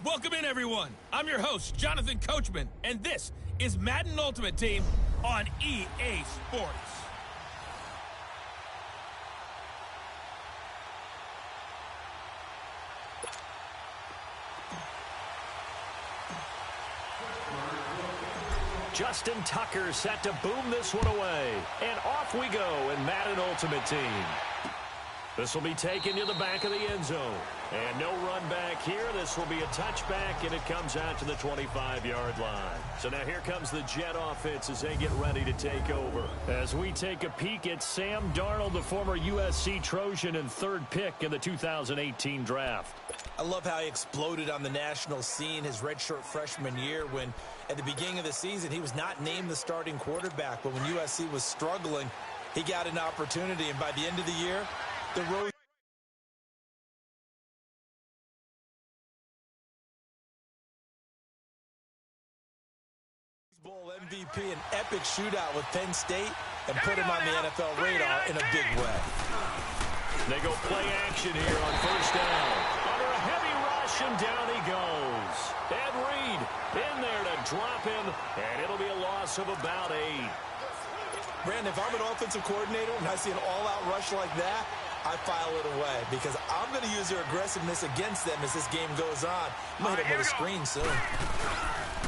Welcome in, everyone. I'm your host, Jonathan Coachman, and this is Madden Ultimate Team on EA Sports. Justin Tucker set to boom this one away. And off we go in Madden Ultimate Team. This will be taken to the back of the end zone. And no run back here. This will be a touchback, and it comes out to the 25-yard line. So now here comes the Jet offense as they get ready to take over. As we take a peek at Sam Darnold, the former USC Trojan and third pick in the 2018 draft. I love how he exploded on the national scene his redshirt freshman year when, at the beginning of the season, he was not named the starting quarterback. But when USC was struggling, he got an opportunity. And by the end of the year, the Rose Bowl MVP, an epic shootout with Penn State, and put him on the NFL radar in a big way. They go play action here on first down. Under a heavy rush, and down he goes. Ed Reed in there to drop him, and it'll be a loss of about 8. Brandon, if I'm an offensive coordinator and I see an all-out rush like that, I file it away because I'm going to use their aggressiveness against them as this game goes on. I'm going to hit them with a screen soon.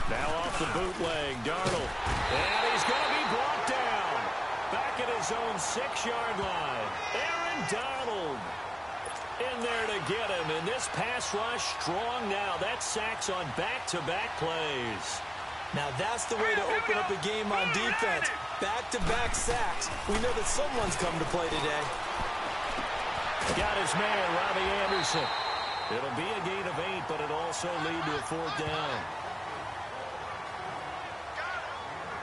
Now off the bootleg, Darnold. And he's going to be brought down. Back at his own 6-yard line. Aaron Donald in there to get him. And this pass rush strong now. That's sacks on back-to-back plays. Now that's the way to open up a game on defense. Back-to-back sacks. We know that someone's come to play today. Got his man, Robbie Anderson. It'll be a gain of 8, but it'll also lead to a 4th down.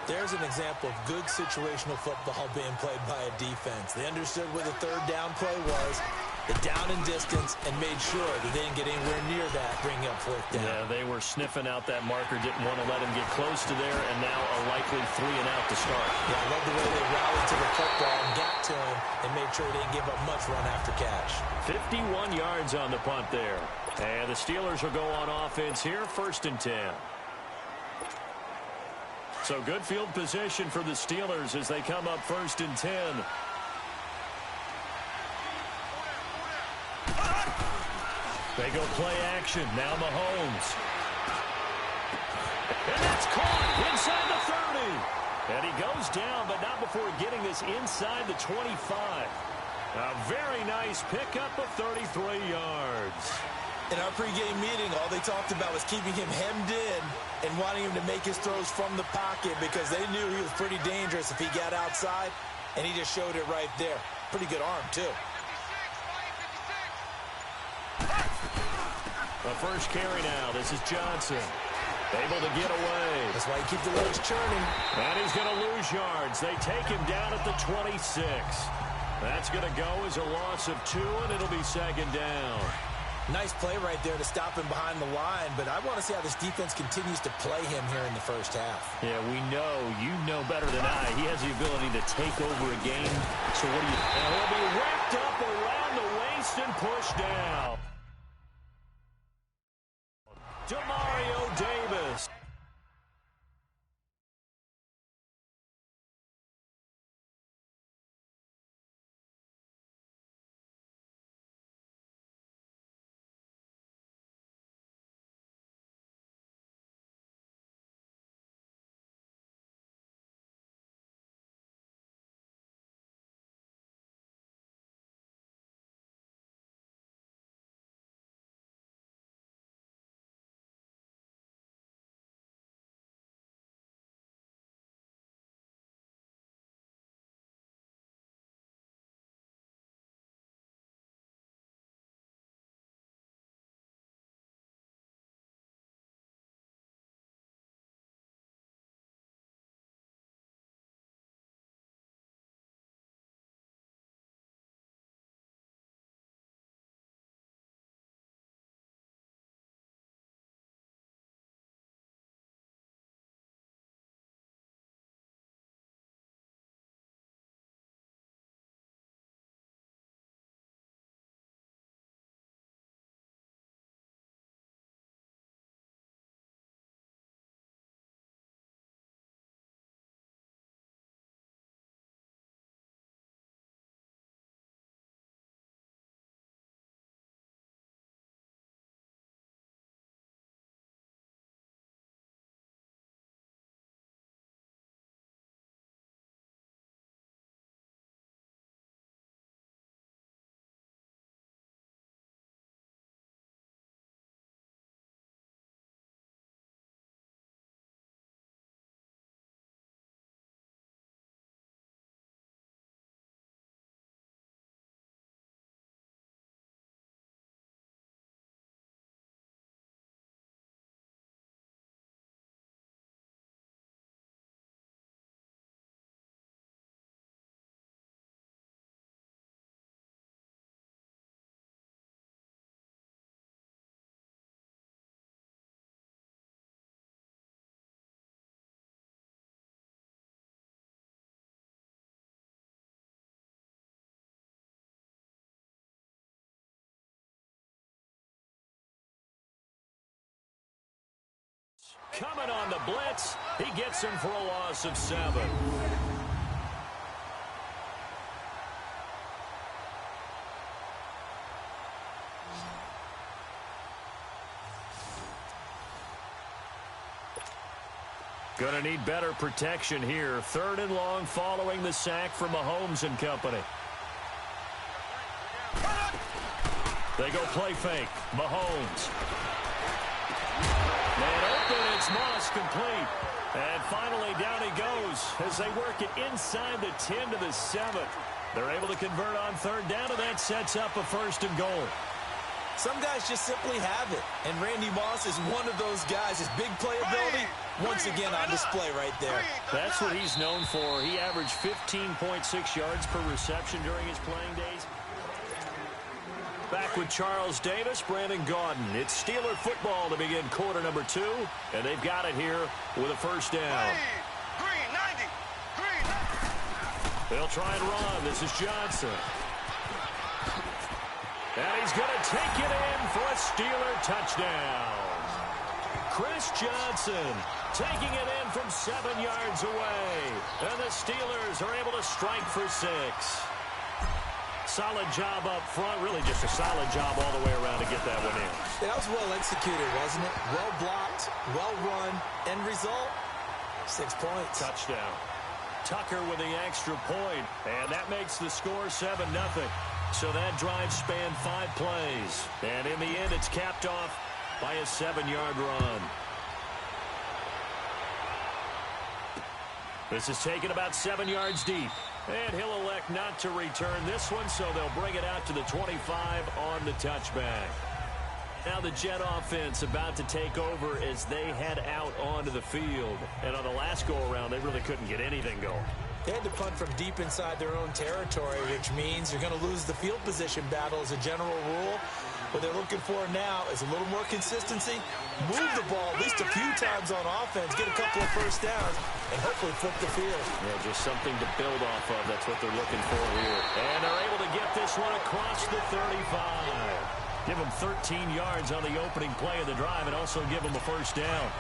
There's an example of good situational football being played by a defense. They understood where the 3rd down play was, the down and distance, and made sure that they didn't get anywhere near that, bringing up 4th down. Yeah, they were sniffing out that marker, didn't want to let him get close to there, and now a likely 3 and out to start. Yeah, I love the way they rallied to the football and got to him and made sure they didn't give up much run after catch. 51 yards on the punt there. And the Steelers will go on offense here, 1st and 10. So good field position for the Steelers as they come up 1st and 10. They go play action. Now Mahomes. And that's caught inside the 30. And he goes down, but not before getting this inside the 25. A very nice pickup of 33 yards. In our pregame meeting, all they talked about was keeping him hemmed in and wanting him to make his throws from the pocket because they knew he was pretty dangerous if he got outside, and he just showed it right there. Pretty good arm, too. The first carry now. This is Johnson. Able to get away. That's why you keep the legs churning. And he's going to lose yards. They take him down at the 26. That's going to go as a loss of 2, and it'll be 2nd down. Nice play right there to stop him behind the line, but I want to see how this defense continues to play him here in the first half. Yeah, we know. You know better than I. He has the ability to take over a game. So what do you... And he'll be wrapped up around the waist and pushed down. Demario Davis. Coming on the blitz. He gets him for a loss of 7. Going to need better protection here. 3rd and long following the sack from Mahomes and company. They go play fake. Mahomes. Man open. It's Moss complete. And finally down he goes as they work it inside the 10 to the 7. They're able to convert on 3rd down, and that sets up a 1st and goal. Some guys just simply have it, and Randy Moss is one of those guys. His big playability, once again on display right there. That's what he's known for. He averaged 15.6 yards per reception during his playing days. Back with Charles Davis, Brandon Gaudin. It's Steeler football to begin quarter number 2, and they've got it here with a 1st down. They'll try and run. This is Johnson. And he's going to take it in for a Steeler touchdown. Chris Johnson taking it in from 7 yards away. And the Steelers are able to strike for 6. Solid job up front. Really just a solid job all the way around to get that one in. That was well executed, wasn't it? Well blocked, well run. End result, 6 points. Touchdown. Tucker with the extra point. And that makes the score 7-0. So that drive spanned 5 plays. And in the end, it's capped off by a 7-yard run. This is taken about 7 yards deep. And he'll elect not to return this one, so they'll bring it out to the 25 on the touchback. Now the Jet offense about to take over as they head out onto the field. And on the last go-around, they really couldn't get anything going. They had to punt from deep inside their own territory, which means you're going to lose the field position battle as a general rule. What they're looking for now is a little more consistency, move the ball at least a few times on offense, get a couple of 1st downs, and hopefully flip the field. Yeah, just something to build off of. That's what they're looking for here. And they're able to get this one across the 35. Give them 13 yards on the opening play of the drive and also give them a 1st down.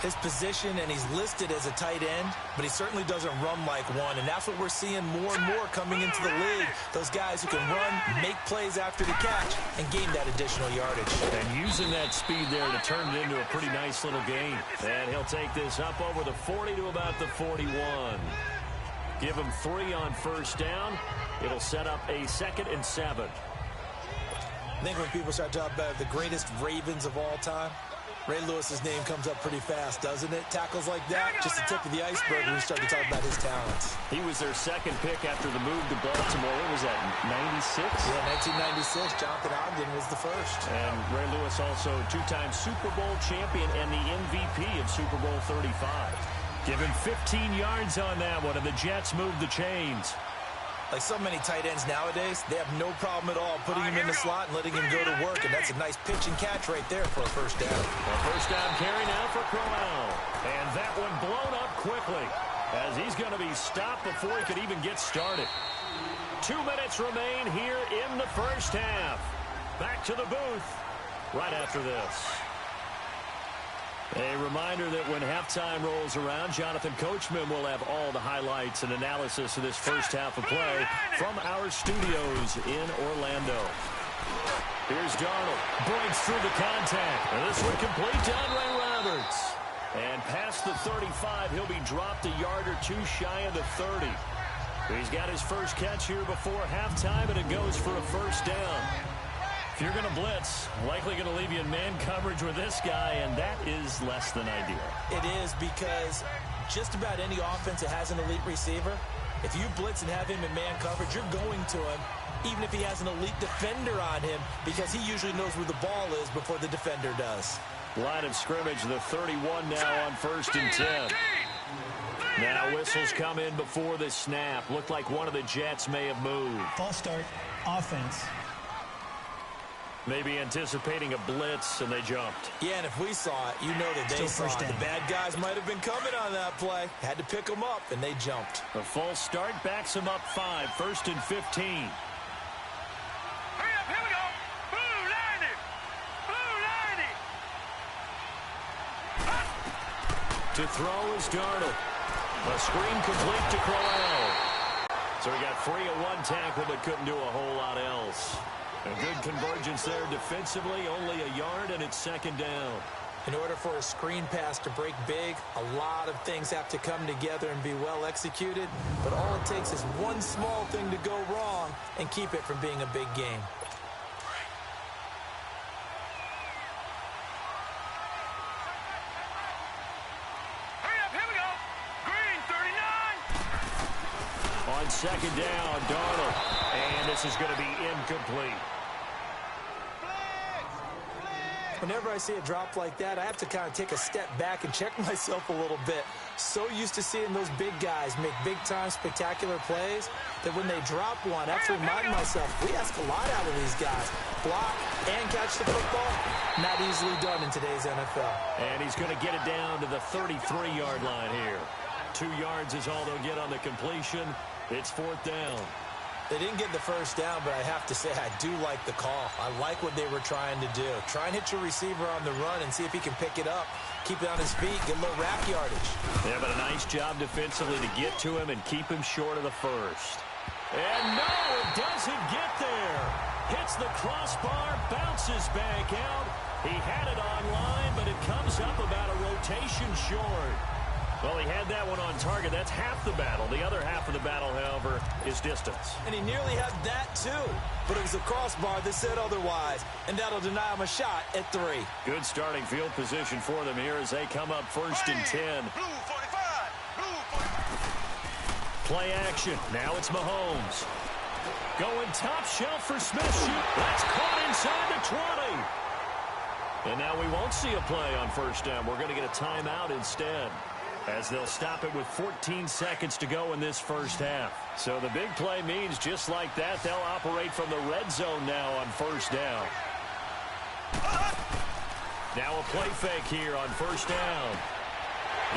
His position, and he's listed as a tight end, but he certainly doesn't run like one, and that's what we're seeing more and more coming into the league. Those guys who can run, make plays after the catch, and gain that additional yardage. And using that speed there to turn it into a pretty nice little gain. And he'll take this up over the 40 to about the 41. Give him 3 on 1st down. It'll set up a 2nd and 7. I think when people start talking about the greatest Ravens of all time, Ray Lewis's name comes up pretty fast, doesn't it? Tackles like that, just the tip of the iceberg when we start to talk about his talents. He was their 2nd pick after the move to Baltimore. What was that, 96? Yeah, 1996. Jonathan Ogden was the 1st. And Ray Lewis also 2-time Super Bowl champion and the MVP of Super Bowl 35. Given 15 yards on that one, and the Jets move the chains. Like so many tight ends nowadays, they have no problem at all putting him in the slot and letting him go to work, and that's a nice pitch and catch right there for a 1st down. A 1st down carry now for Crowell. And that one blown up quickly as he's going to be stopped before he could even get started. 2 minutes remain here in the 1st half. Back to the booth right after this. A reminder that when halftime rolls around, Jonathan Coachman will have all the highlights and analysis of this 1st half of play from our studios in Orlando. Here's Darnold. Breaks through the contact. And this one complete to Andre Roberts. And past the 35, he'll be dropped a yard or 2 shy of the 30. He's got his first catch here before halftime, and it goes for a 1st down. If you're going to blitz, likely going to leave you in man coverage with this guy, and that is less than ideal. It is, because just about any offense that has an elite receiver, if you blitz and have him in man coverage, you're going to him, even if he has an elite defender on him, because he usually knows where the ball is before the defender does. Line of scrimmage, the 31 now on 1st and 10. Now whistles come in before the snap. Looked like one of the Jets may have moved. False start, offense. Maybe anticipating a blitz, and they jumped. Yeah, and if we saw it, you know that they saw it. The bad guys might have been coming on that play. Had to pick them up, and they jumped. A false start backs them up 5, 1st and 15. Hurry up, here we go. Blue 90. Blue 90. To throw is Darnold. A screen complete to Crowell. So he got free of one tackle but couldn't do a whole lot else. A good convergence there defensively, only a yard, and it's second down. In order for a screen pass to break big, a lot of things have to come together and be well executed. But all it takes is one small thing to go wrong and keep it from being a big game. Hurry up, here we go. Green 39. On second down, Darnold. And this is going to be incomplete. Whenever I see a drop like that, I have to kind of take a step back and check myself a little bit. So used to seeing those big guys make big-time spectacular plays that when they drop one, I have to remind myself, we ask a lot out of these guys. Block and catch the football, not easily done in today's NFL. And he's going to get it down to the 33-yard line here. 2 yards is all they'll get on the completion. It's fourth down. They didn't get the first down, but I have to say I do like the call. I like what they were trying to do. Try and hit your receiver on the run and see if he can pick it up. Keep it on his feet, get a little rack yardage. Yeah, but a nice job defensively to get to him and keep him short of the first. And no, it doesn't get there. Hits the crossbar, bounces back out. He had it on line, but it comes up about a rotation short. Well, he had that one on target. That's half the battle. The other half of the battle, however, is distance. And he nearly had that, too. But it was a crossbar that said otherwise. And that'll deny him a shot at 3. Good starting field position for them here as they come up first and 10. Blue 45. Blue 45. Play action. Now it's Mahomes. Going top shelf for Smith. Shoot. That's caught inside the 20. And now we won't see a play on first down. We're going to get a timeout instead, as they'll stop it with 14 seconds to go in this first half. So the big play means just like that, they'll operate from the red zone now on first down. Now a play fake here on first down.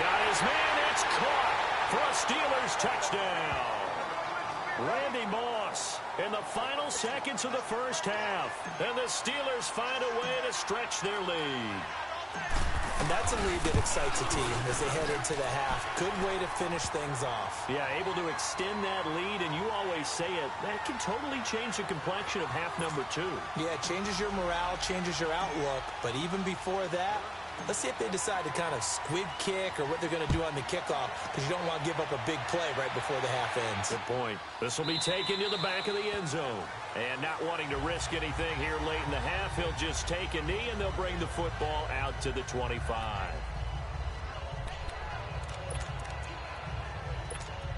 Got his man, it's caught for a Steelers touchdown. Randy Moss in the final seconds of the first half. And the Steelers find a way to stretch their lead. And that's a lead that excites a team as they head into the half. Good way to finish things off. Yeah, able to extend that lead, and you always say it, that can totally change the complexion of half number 2. Yeah, it changes your morale, changes your outlook. But even before that, let's see if they decide to kind of squib kick or what they're going to do on the kickoff, because you don't want to give up a big play right before the half ends. Good point. This will be taken to the back of the end zone. And not wanting to risk anything here late in the half, he'll just take a knee, and they'll bring the football out to the 25.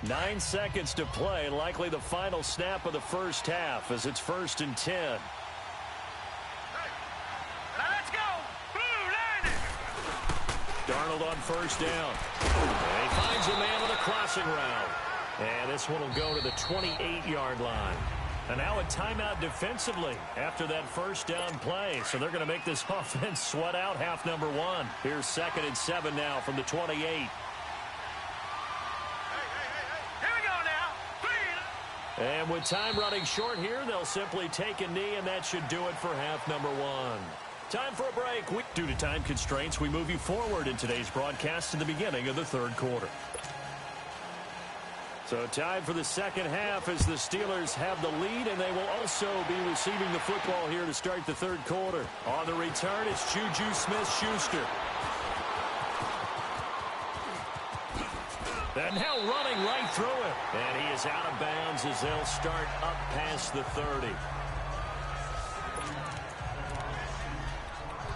9 seconds to play, likely the final snap of the first half as it's first and 10. Now let's go. Blue 90. Darnold on first down. And he finds a man with a crossing route. And this one will go to the 28-yard line. And now a timeout defensively after that first down play. So they're going to make this offense sweat out half number 1. Here's second and 7 now from the 28. Hey. Here we go now. Clean. And with time running short here, they'll simply take a knee, and that should do it for half number 1. Time for a break. Due to time constraints, we move you forward in today's broadcast to the beginning of the third quarter. So time for the second half as the Steelers have the lead, and they will also be receiving the football here to start the third quarter. On the return, it's Juju Smith-Schuster. And now running right through him. And he is out of bounds as they'll start up past the 30.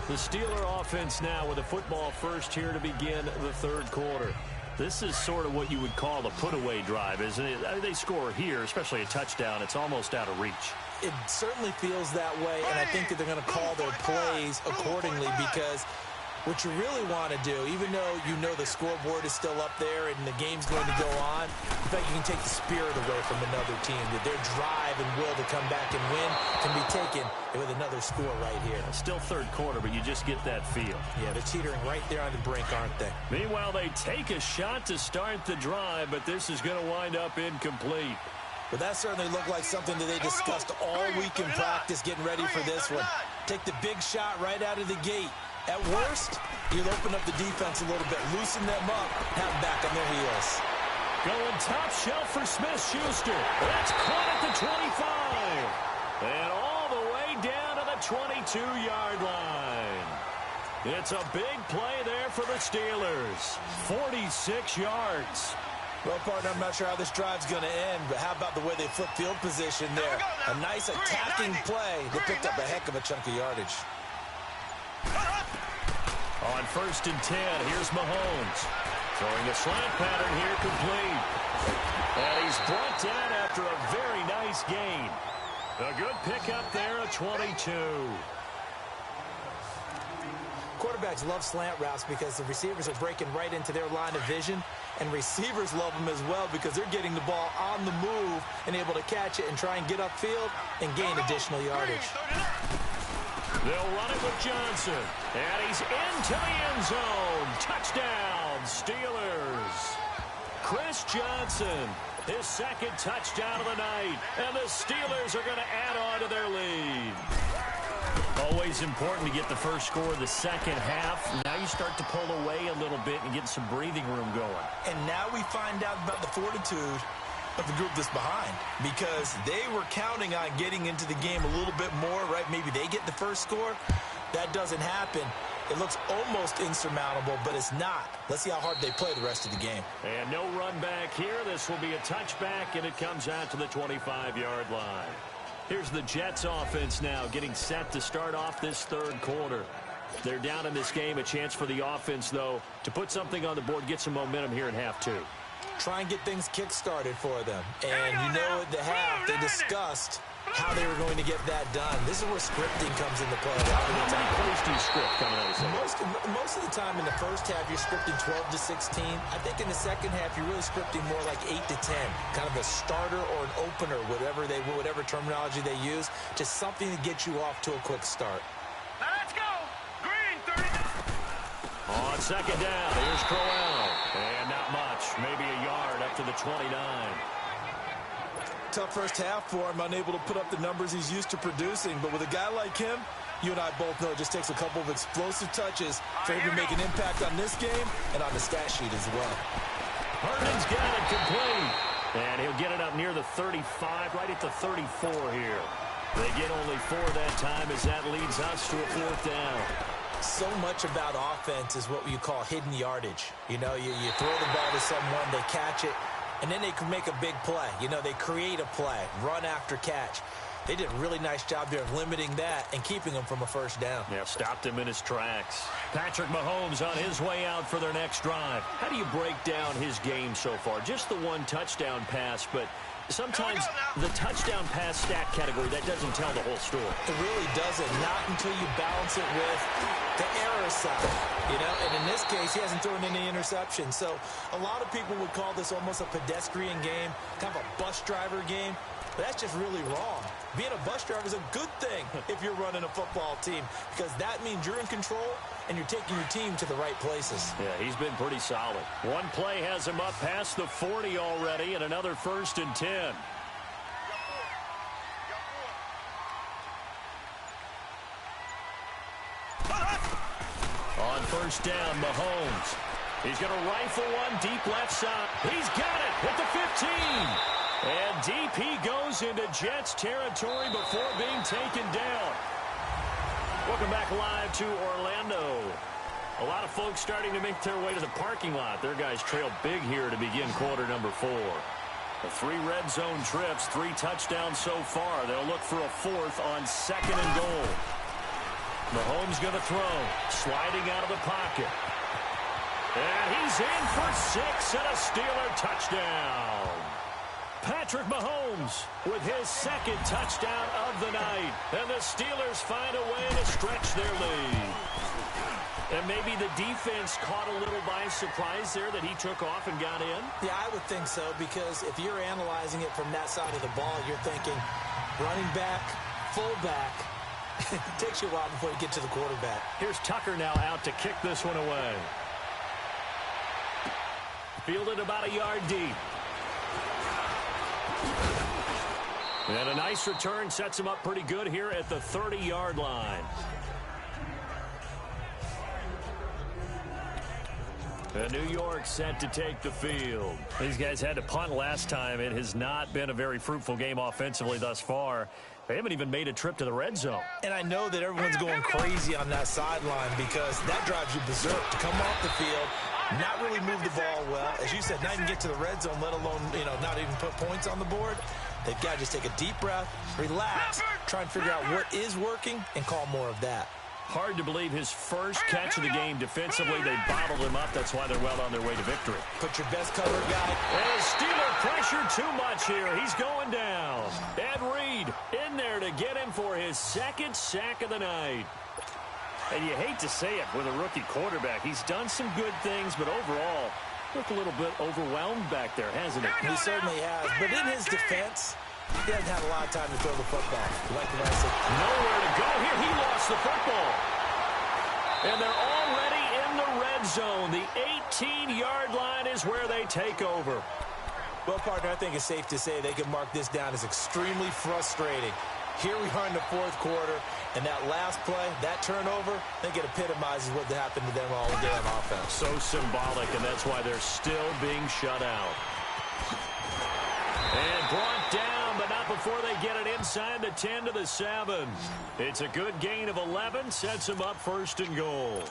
The Steeler offense now with a football first here to begin the third quarter. This is sort of what you would call a put-away drive, isn't it? I mean, they score here, especially a touchdown. It's almost out of reach. It certainly feels that way, and I think that they're going to call their plays accordingly, because what you really want to do, even though you know the scoreboard is still up there and the game's going to go on, in fact, you can take the spirit away from another team, that their drive and will to come back and win can be taken with another score right here. Still third quarter, but you just get that feel. Yeah, they're teetering right there on the brink, aren't they? Meanwhile, they take a shot to start the drive, but this is going to wind up incomplete. Well, that certainly looked like something that they discussed all week in practice getting ready for this one. Take the big shot right out of the gate. At worst, you'll open up the defense a little bit, loosen them up, have them back on their heels. Going top shelf for Smith-Schuster. That's caught at the 25. And all the way down to the 22-yard line. It's a big play there for the Steelers. 46 yards. Well, partner, I'm not sure how this drive's going to end, but how about the way they flip field position there? A nice attacking play. They picked up a heck of a chunk of yardage. On 1st and 10, here's Mahomes. Throwing a slant pattern here, complete. And he's brought down after a very nice gain. A good pickup there, a 22. Quarterbacks love slant routes because the receivers are breaking right into their line of vision, and receivers love them as well because they're getting the ball on the move and able to catch it and try and get upfield and gain additional yardage. They'll run it with Johnson, and he's into the end zone. Touchdown, Steelers. Chris Johnson, his second touchdown of the night, and the Steelers are going to add on to their lead. Always important to get the first score of the second half. Now you start to pull away a little bit and get some breathing room going. And now we find out about the fortitude of the group that's behind, because they were counting on getting into the game a little bit more, right? Maybe they get the first score. That doesn't happen. It looks almost insurmountable, but it's not. Let's see how hard they play the rest of the game. And no run back here. This will be a touchback, and it comes out to the 25-yard line. Here's the Jets offense now getting set to start off this third quarter. They're down in this game. A chance for the offense, though, to put something on the board, get some momentum here in half two. Try and get things kick-started for them. And you know at the half, they discussed how they were going to get that done. This is where scripting comes into play. How many plays do you script coming out of the Most of the time in the first half, you're scripting 12 to 16. I think in the second half, you're really scripting more like 8 to 10. Kind of a starter or an opener, whatever terminology they use. Just something to get you off to a quick start. Now let's go. Green, 30. On second down, here's Crowell. And not much. Maybe a yard up to the 29. Tough first half for him, unable to put up the numbers he's used to producing. But with a guy like him, you and I both know it just takes a couple of explosive touches for him to make an impact on this game and on the stat sheet as well. Herndon's got it complete. And he'll get it up near the 35, right at the 34 here. They get only 4 that time as that leads us to a fourth down. So much about offense is what you call hidden yardage. You know, you throw the ball to someone, they catch it, and then they can make a big play. You know, they create a play, run after catch. They did a really nice job there of limiting that and keeping him from a first down. Yeah, stopped him in his tracks. Patrick Mahomes on his way out for their next drive. How do you break down his game so far? Just the one touchdown pass, but sometimes the touchdown pass stat category, that doesn't tell the whole story. It really doesn't, not until you balance it with the error side, you know, and in this case, he hasn't thrown any interceptions. So a lot of people would call this almost a pedestrian game, kind of a bus driver game, but that's just really wrong. Being a bus driver is a good thing if you're running a football team, because that means you're in control and you're taking your team to the right places. Yeah, he's been pretty solid. One play has him up past the 40 already, and another 1st and 10. On first down, Mahomes. He's going to rifle one deep left side. He's got it at the 15. And deep he goes into Jets territory before being taken down. Welcome back live to Orlando. A lot of folks starting to make their way to the parking lot. Their guys trail big here to begin quarter number 4. The 3 red zone trips, 3 touchdowns so far. They'll look for a 4th on 2nd and goal. Mahomes going to throw, sliding out of the pocket. And he's in for 6 and a Steeler touchdown. Patrick Mahomes with his 2nd touchdown of the night. And the Steelers find a way to stretch their lead. And maybe the defense caught a little by surprise there that he took off and got in? Yeah, I would think so, because if you're analyzing it from that side of the ball, you're thinking running back, fullback. It takes you a while before you get to the quarterback. Here's Tucker now out to kick this one away. Fielded about a yard deep. And a nice return sets him up pretty good here at the 30-yard line. New York set to take the field. These guys had to punt last time. It has not been a very fruitful game offensively thus far. They haven't even made a trip to the red zone. And I know that everyone's going crazy on that sideline because that drives you berserk to come off the field, not really move the ball well. As you said, not even get to the red zone, let alone, not even put points on the board. They've got to just take a deep breath, relax, try and figure out what is working, and call more of that. Hard to believe his first catch of the game defensively. They bottled him up. That's why they're well on their way to victory. Put your best cover guy. And Steeler pressure too much here. He's going down. Ed Reed in there to get him for his second sack of the night. And you hate to say it with a rookie quarterback. He's done some good things, but overall, looked a little bit overwhelmed back there, hasn't he? He certainly has. But in his defense, he hasn't had a lot of time to throw the football. Like the rest of nowhere to go here. He lost the football. And they're already in the red zone. The 18-yard line is where they take over. Well, partner, I think it's safe to say they can mark this down as extremely frustrating. Here we are in the fourth quarter, and that last play, that turnover, I think it epitomizes what happened to them all day on offense. So symbolic, and that's why they're still being shut out. And brought down, but not before they get it inside the 10 to the 7. It's a good gain of 11, sets them up first and goal.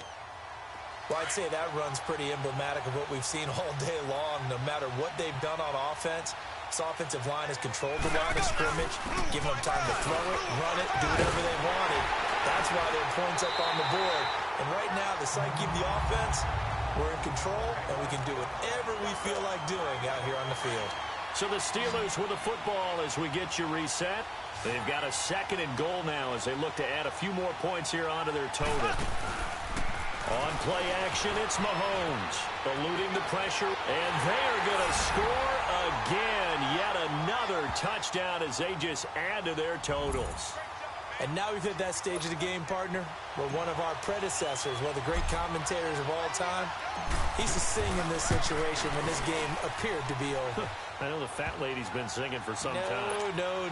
Well, I'd say that run's pretty emblematic of what we've seen all day long. No matter what they've done on offense, this offensive line has controlled the line of scrimmage, given them time to throw it, run it, do whatever they wanted. That's why there are points up on the board. And right now, the psyche of the offense, we're in control, and we can do whatever we feel like doing out here on the field. So the Steelers with the football as we get you reset. They've got a second and goal now as they look to add a few more points here onto their total. On play action, it's Mahomes eluding the pressure, and they're going to score again. Yet another touchdown as they just add to their totals. And now we've hit that stage of the game, partner, where one of our predecessors, one of the great commentators of all time, he used to sing in this situation when this game appeared to be over. I know the fat lady's been singing for some time. No,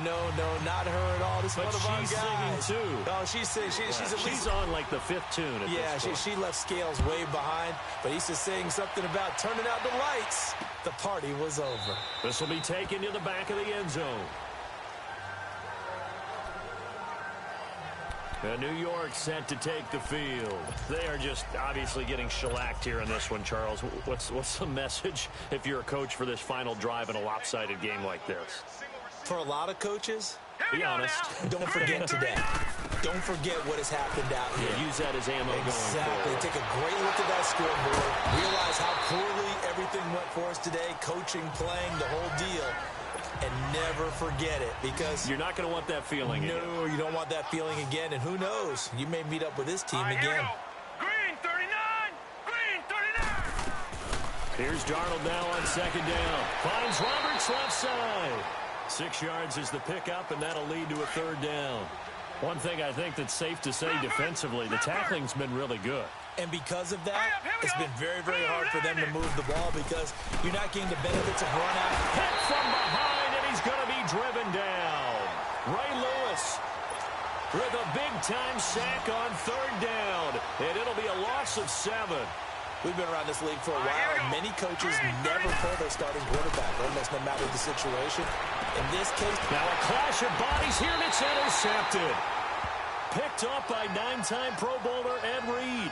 not her at all. This is one of our guys. She's singing too. Oh, she's singing. She's on like the fifth tune at this point. she left Scales way behind, but he used to sing something about turning out the lights. The party was over. This will be taken to the back of the end zone. New York set to take the field. They are just obviously getting shellacked here in this one, Charles. What's the message if you're a coach for this final drive in a lopsided game like this? For a lot of coaches, be honest. Don't forget today. Don't forget what has happened out here. Yeah, use that as ammo going forward. Take a great look at that scoreboard. Realize how poorly everything went for us today. Coaching, playing, the whole deal. And never forget it, because you're not going to want that feeling again. No, you don't want that feeling again. And who knows? You may meet up with this team again. Green 39! Green 39! Here's Darnold now on second down. Finds Roberts left side. 6 yards is the pickup, and that'll lead to a third down. One thing I think that's safe to say defensively, the tackling's been really good. And because of that, it's been very, very hard for them to move the ball because you're not getting the benefits of run out. Hit from behind, and he's going to be driven down. Ray Lewis with a big-time sack on third down, and it'll be a loss of 7. We've been around this league for a while, and many coaches never pull their starting quarterback, almost no matter the situation. In this case, now a clash of bodies here, and it's intercepted. Picked up by 9-time Pro Bowler Ed Reed.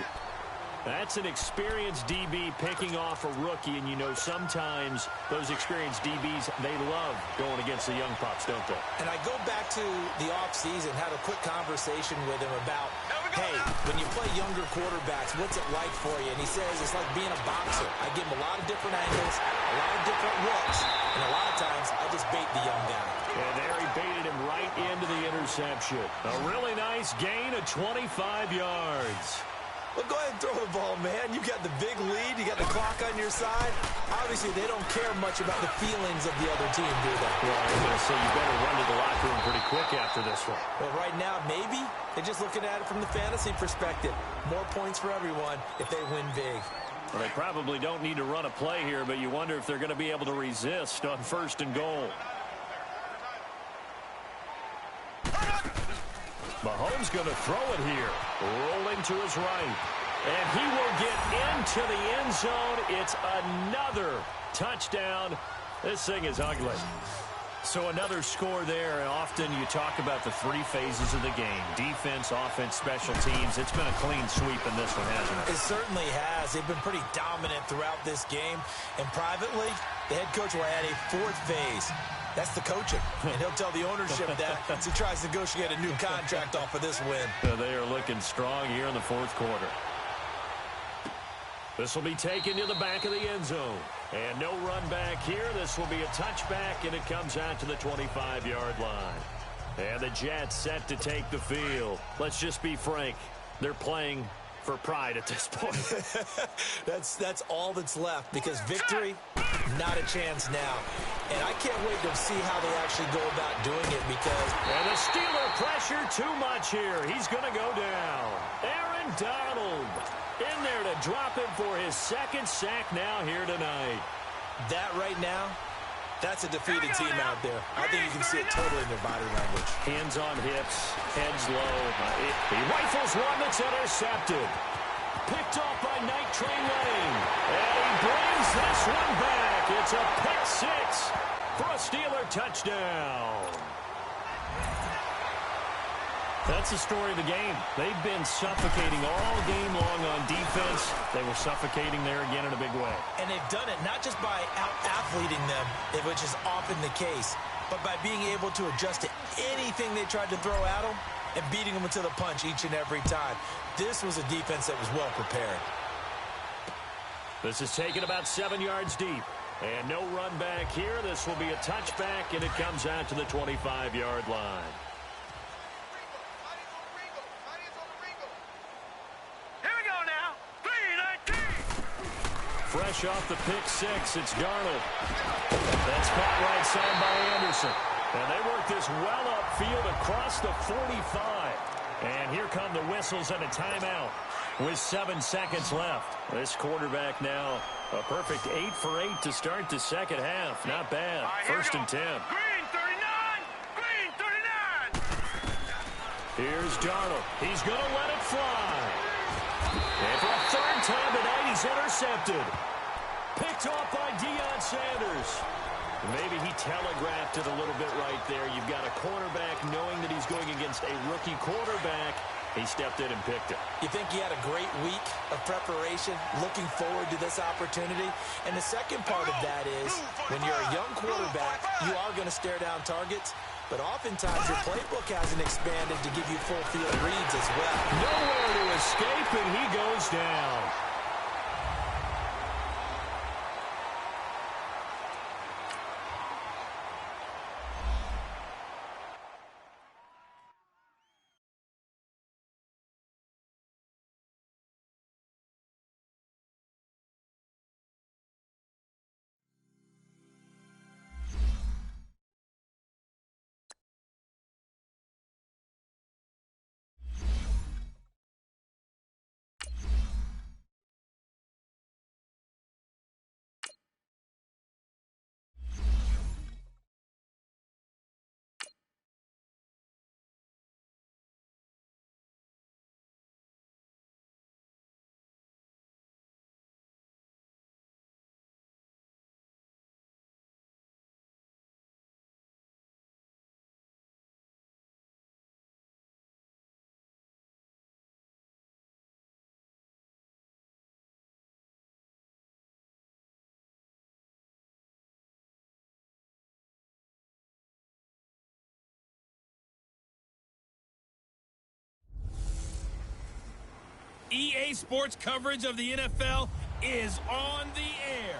That's an experienced DB picking off a rookie, and you know sometimes those experienced DBs, they love going against the young pups, don't they? And I go back to the offseason, had a quick conversation with him about, hey, when you play younger quarterbacks, what's it like for you? And he says it's like being a boxer. I give him a lot of different angles, a lot of different looks, and a lot of times I just bait the young guy. And there he baited him right into the interception. A really nice gain of 25 yards. Well, go ahead and throw the ball, man. You got the big lead. You got the clock on your side. Obviously, they don't care much about the feelings of the other team, do they? Well, I was going to say you better run to the locker room pretty quick after this one. Well, right now, maybe they're just looking at it from the fantasy perspective. More points for everyone if they win big. Well, they probably don't need to run a play here, but you wonder if they're going to be able to resist on first and goal. Mahomes going to throw it here. Rolling to his right. And he will get into the end zone. It's another touchdown. This thing is ugly. So another score there, and often you talk about the three phases of the game. Defense, offense, special teams. It's been a clean sweep in this one, hasn't it? It certainly has. They've been pretty dominant throughout this game. And privately, the head coach will add a fourth phase. That's the coaching. And he'll tell the ownership that as he tries to negotiate a new contract off of this win. They are looking strong here in the fourth quarter. This will be taken to the back of the end zone. And no run back here. This will be a touchback, and it comes out to the 25-yard line. And the Jets set to take the field. Let's just be frank. They're playing for pride at this point. That's all that's left, because victory, not a chance now. And I can't wait to see how they actually go about doing it, because... And the Steeler pressure too much here. He's going to go down. Aaron Donald in there to drop him for his second sack now here tonight. That right now, that's a defeated team out there. I think you can see it totally in their body language. Hands on hips, heads low. He rifles one that's intercepted. Picked off by Night Train Lane. And he brings this one back. It's a pick six for a Steeler touchdown. That's the story of the game. They've been suffocating all game long on defense. They were suffocating there again in a big way. And they've done it not just by out-athleting them, which is often the case, but by being able to adjust to anything they tried to throw at them and beating them to the punch each and every time. This was a defense that was well prepared. This is taken about 7 yards deep. And no run back here. This will be a touchback, and it comes out to the 25-yard line. Fresh off the pick six, it's Darnold. That's caught right side by Anderson. And they work this well upfield across the 45. And here come the whistles and a timeout with 7 seconds left. This quarterback now a perfect 8 for 8 to start the second half. Not bad. First and 10. Green 39! Green 39! Here's Darnold. He's going to let it fly. And for a third time tonight, he's intercepted. Picked off by Deion Sanders. Maybe he telegraphed it a little bit right there. You've got a cornerback knowing that he's going against a rookie quarterback. He stepped in and picked it. You think he had a great week of preparation, looking forward to this opportunity? And the second part of that is, when you're a young quarterback, you are going to stare down targets. But oftentimes your playbook hasn't expanded to give you full field reads as well. Nowhere to escape, and he goes down. EA Sports coverage of the NFL is on the air.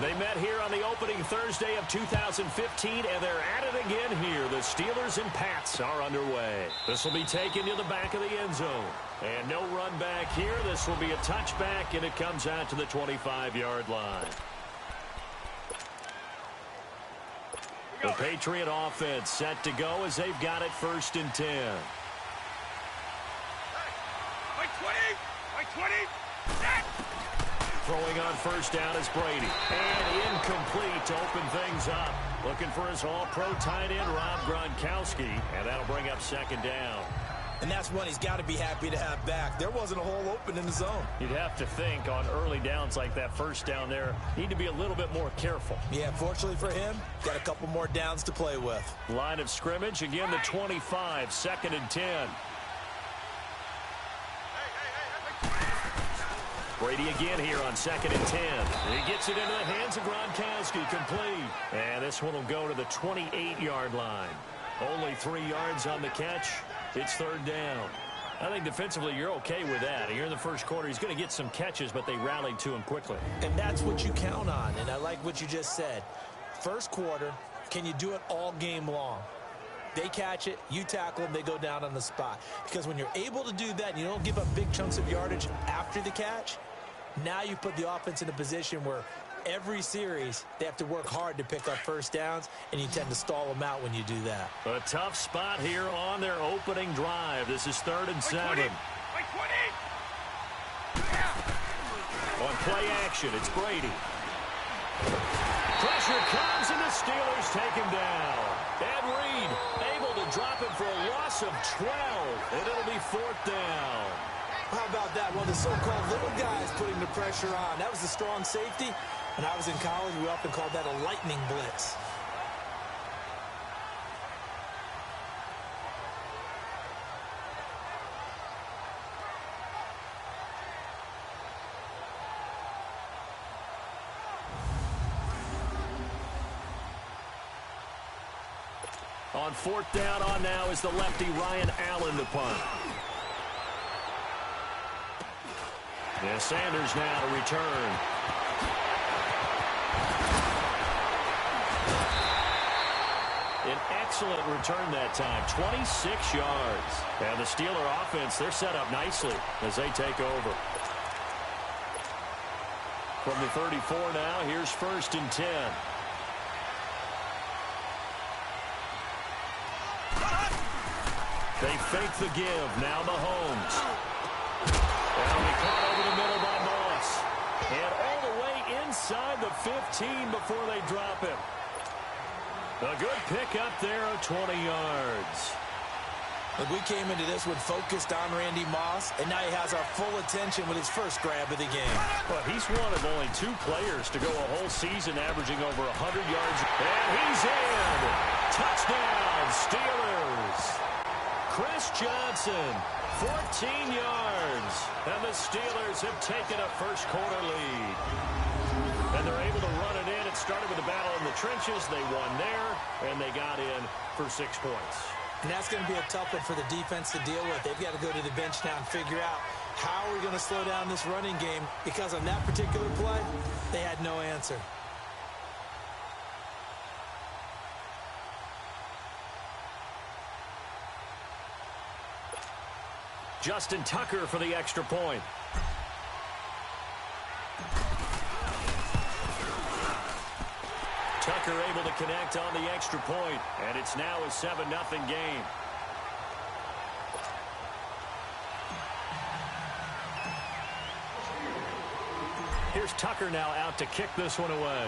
They met here on the opening Thursday of 2015, and they're at it again here. The Steelers and Pats are underway. This will be taken to the back of the end zone. And no run back here. This will be a touchback, and it comes out to the 25-yard line. The Patriot offense set to go as they've got it first and 10. By 20! By 20! Set! Throwing on first down is Brady. And incomplete to open things up. Looking for his all-pro tight end, Rob Gronkowski. And that'll bring up second down. And that's one he's got to be happy to have back. There wasn't a hole open in the zone. You'd have to think on early downs like that first down there, need to be a little bit more careful. Yeah, fortunately for him, got a couple more downs to play with. Line of scrimmage, again the 25, 2nd and 10. Brady again here on 2nd and 10. He gets it into the hands of Gronkowski, complete. And this one will go to the 28-yard line. Only 3 yards on the catch. It's 3rd down. I think defensively you're okay with that. Here in the first quarter, he's going to get some catches, but they rallied to him quickly. And that's what you count on, and I like what you just said. First quarter, can you do it all game long? They catch it, you tackle them, they go down on the spot. Because when you're able to do that and you don't give up big chunks of yardage after the catch, now you put the offense in a position where every series they have to work hard to pick up first downs, and you tend to stall them out when you do that. A tough spot here on their opening drive. This is 3rd and 7. On play action, it's Brady. Pressure comes, and the Steelers take him down. Ed Reed able to drop it for a loss of 12, and it'll be 4th down. How about that? One of the so-called little guys putting the pressure on. That was the strong safety. When I was in college, we often called that a lightning blitz. On 4th down on now is the lefty Ryan Allen to punt. Yeah, Sanders now to return. An excellent return that time, 26 yards. And the Steeler offense, they're set up nicely as they take over. From the 34 now, here's 1st and 10. They fake the give. Now Mahomes. And he caught over the middle by Moss. And all the way inside the 15 before they drop him. A good pick up there of 20 yards. Look, we came into this one focused on Randy Moss, and now he has our full attention with his first grab of the game. But he's one of only 2 players to go a whole season averaging over 100 yards. And he's in. Touchdown, Steelers. Chris Johnson, 14 yards. And the Steelers have taken a first quarter lead. And they're able to run it in. It started with a battle in the trenches. They won there, and they got in for 6 points. And that's going to be a tough one for the defense to deal with. They've got to go to the bench now and figure out how are we going to slow down this running game, because on that particular play, they had no answer. Justin Tucker for the extra point. Tucker able to connect on the extra point, and it's now a 7-0 game. Here's Tucker now out to kick this one away.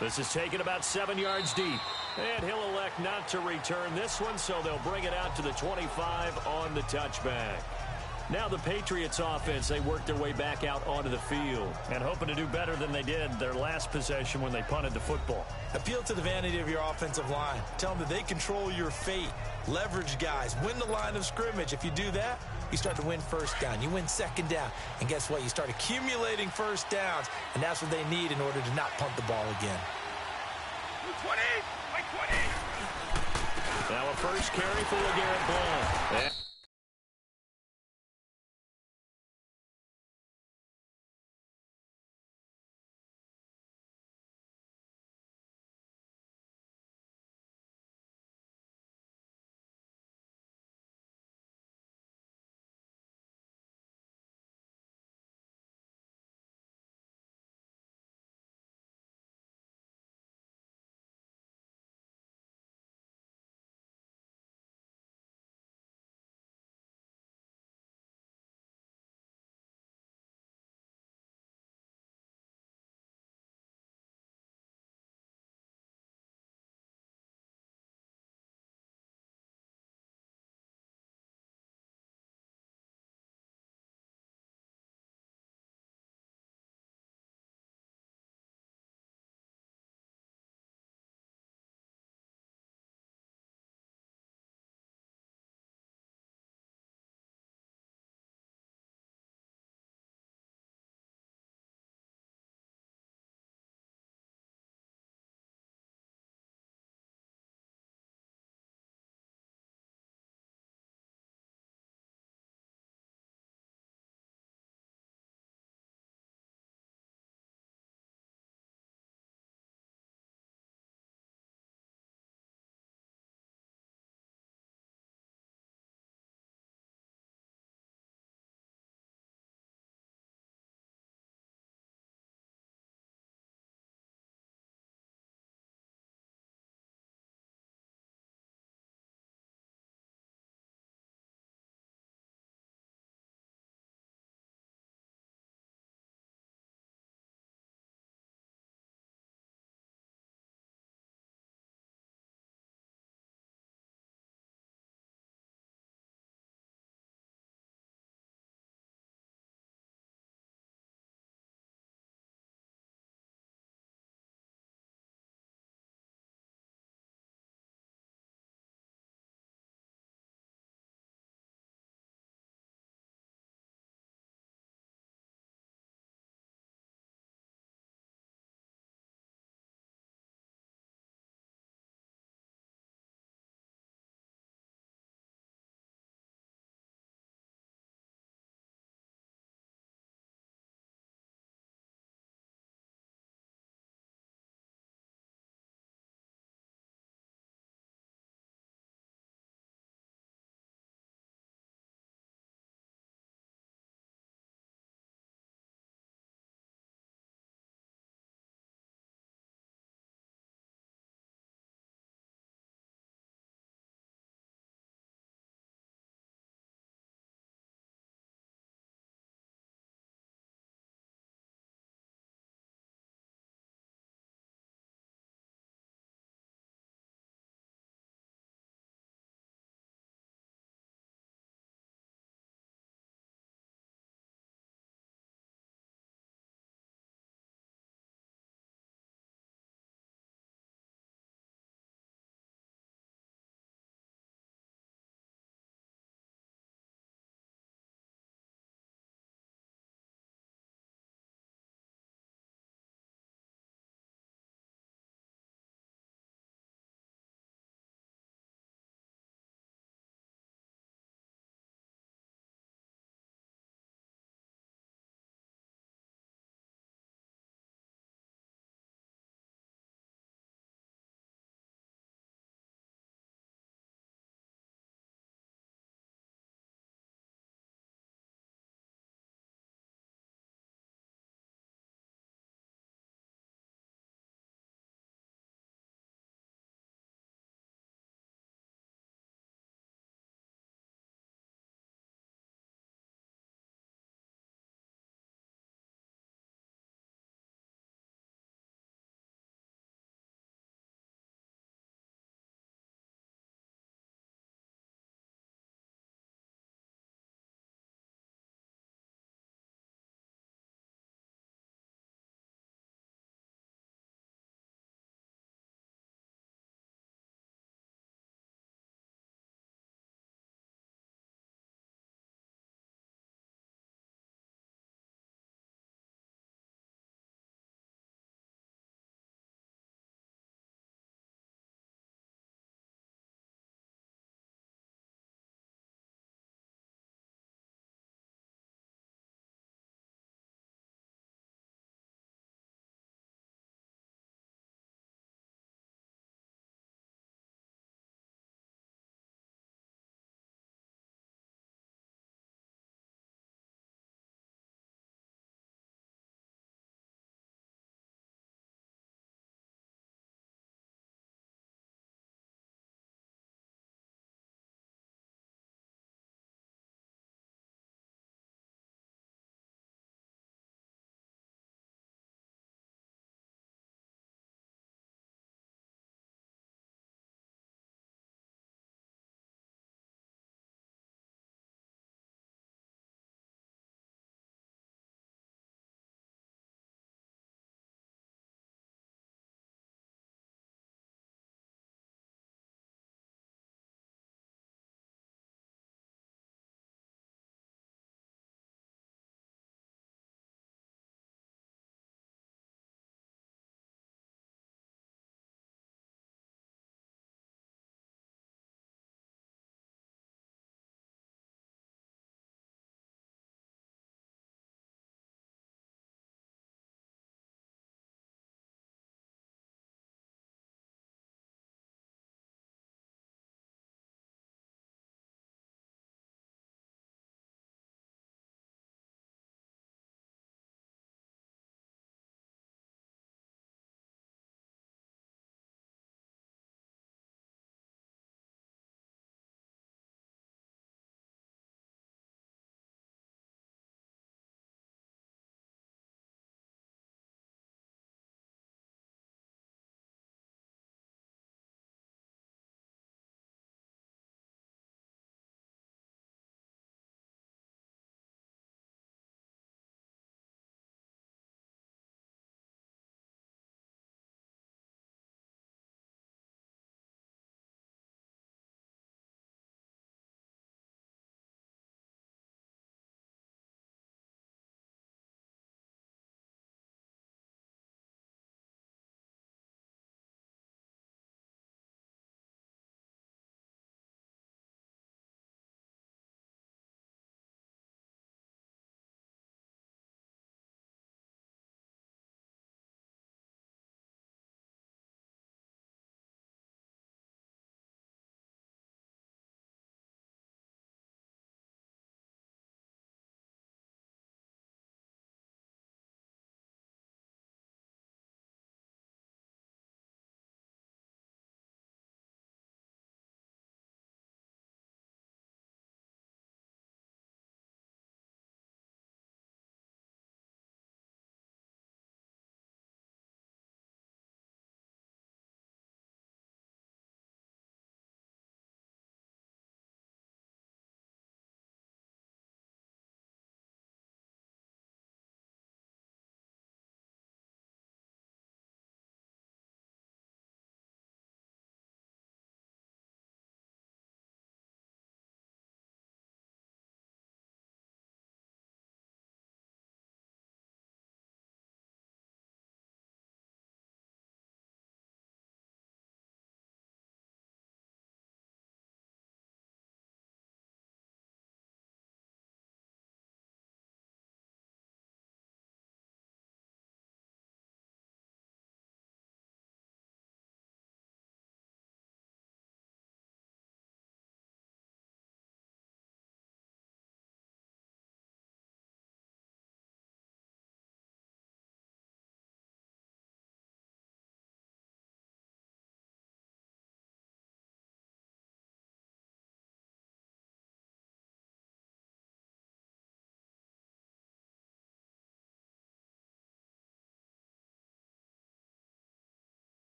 This is taken about 7 yards deep. And he'll elect not to return this one, so they'll bring it out to the 25 on the touchback. Now the Patriots offense, they work their way back out onto the field and hoping to do better than they did their last possession when they punted the football. Appeal to the vanity of your offensive line. Tell them that they control your fate. Leverage guys. Win the line of scrimmage. If you do that, you start to win first down. You win second down. And guess what? You start accumulating first downs. And that's what they need in order to not punt the ball again. 20! Now a first carry for LeGarrette Blount.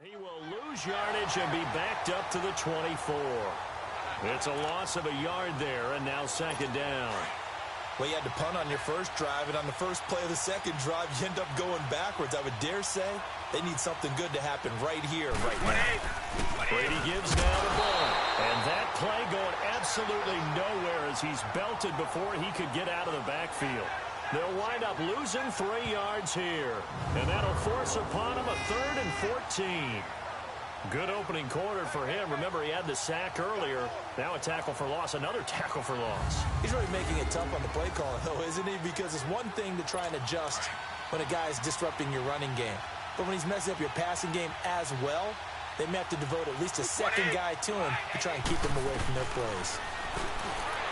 He will lose yardage and be backed up to the 24. It's a loss of a yard there, and now second down. Well, you had to punt on your first drive, and on the first play of the second drive, you end up going backwards. I would dare say they need something good to happen right here, right now. Brady gives now the ball. And that play going absolutely nowhere as he's belted before he could get out of the backfield. They'll wind up losing 3 yards here. And that'll force upon him a 3rd and 14. Good opening quarter for him. Remember, he had the sack earlier. Now a tackle for loss, another tackle for loss. He's really making it tough on the play call, though, isn't he? Because it's one thing to try and adjust when a guy's disrupting your running game. But when he's messing up your passing game as well, they may have to devote at least a second guy to him to try and keep him away from their plays.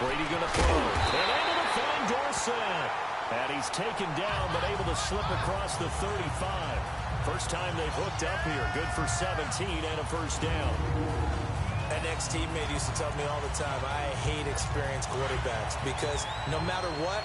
Brady going to throw. And able to find Dorsett. And he's taken down, but able to slip across the 35. First time they've hooked up here. Good for 17 and a first down. An ex-teammate used to tell me all the time, I hate experienced quarterbacks because no matter what,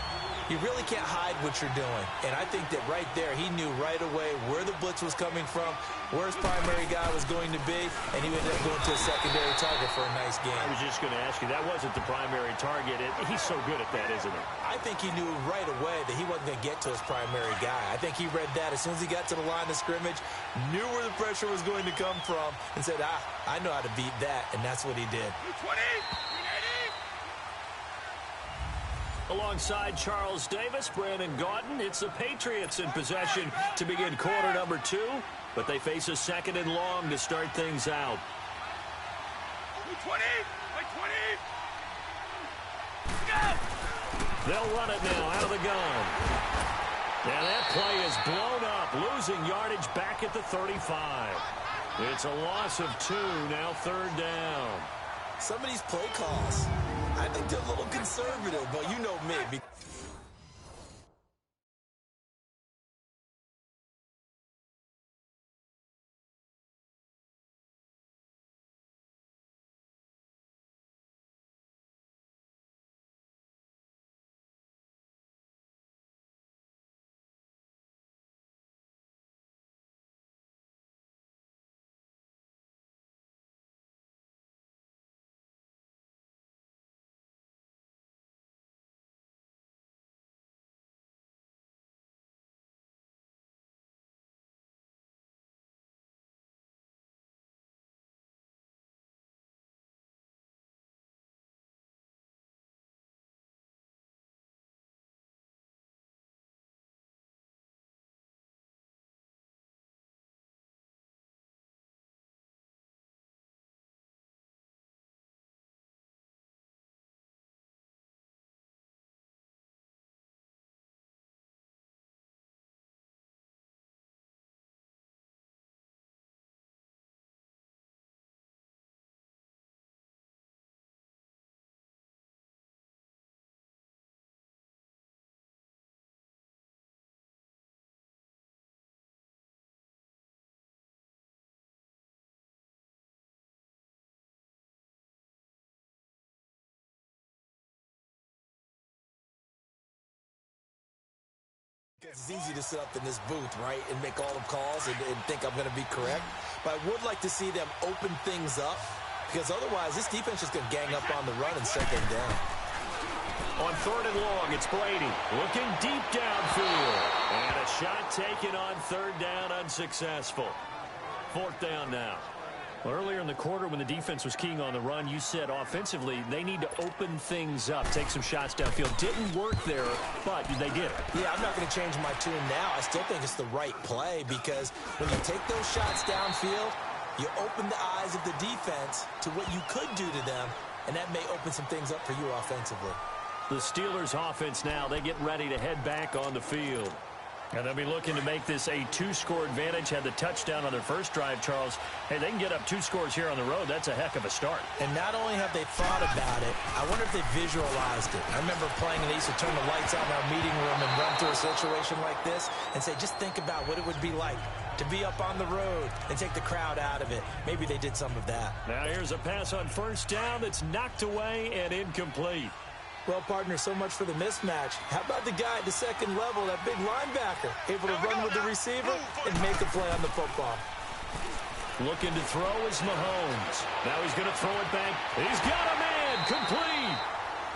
you really can't hide what you're doing. And I think that right there, he knew right away where the blitz was coming from, where his primary guy was going to be, and he ended up going to a secondary target for a nice game. I was just going to ask you, that wasn't the primary target. He's so good at that, isn't he? I think he knew right away that he wasn't going to get to his primary guy. I think he read that as soon as he got to the line of scrimmage, knew where the pressure was going to come from, and said, I know how to beat that, and that's what he did. 20! Alongside Charles Davis, Brandon Gaudin, it's the Patriots in possession to begin quarter number 2, but they face a 2nd and long to start things out. 20! 20! Go! They'll run it now out of the gun. And that play is blown up, losing yardage back at the 35. It's a loss of 2, now 3rd down. Some of these play calls, I think they're a little conservative, but you know me. It's easy to sit up in this booth, right, and make all the calls and think I'm going to be correct. But I would like to see them open things up because otherwise this defense is going to gang up on the run and set them down. On 3rd and long, it's Brady looking deep downfield. And a shot taken on 3rd down, unsuccessful. 4th down now. Well, earlier in the quarter when the defense was keying on the run, you said offensively they need to open things up, take some shots downfield. Didn't work there, but they did it. Yeah, I'm not going to change my tune now. I still think it's the right play because when you take those shots downfield, you open the eyes of the defense to what you could do to them, and that may open some things up for you offensively. The Steelers offense now, they get ready to head back on the field. And they'll be looking to make this a 2-score advantage. Had the touchdown on their first drive, Charles. Hey, they can get up 2 scores here on the road. That's a heck of a start. And not only have they thought about it, I wonder if they visualized it. I remember playing and they used to turn the lights out in our meeting room and run through a situation like this and say, just think about what it would be like to be up on the road and take the crowd out of it. Maybe they did some of that. Now here's a pass on first down that's knocked away and incomplete. Well, partner, so much for the mismatch. How about the guy at the second level, that big linebacker, able to run with the receiver and make a play on the football? Looking to throw is Mahomes. Now he's going to throw it back. He's got a man. Complete.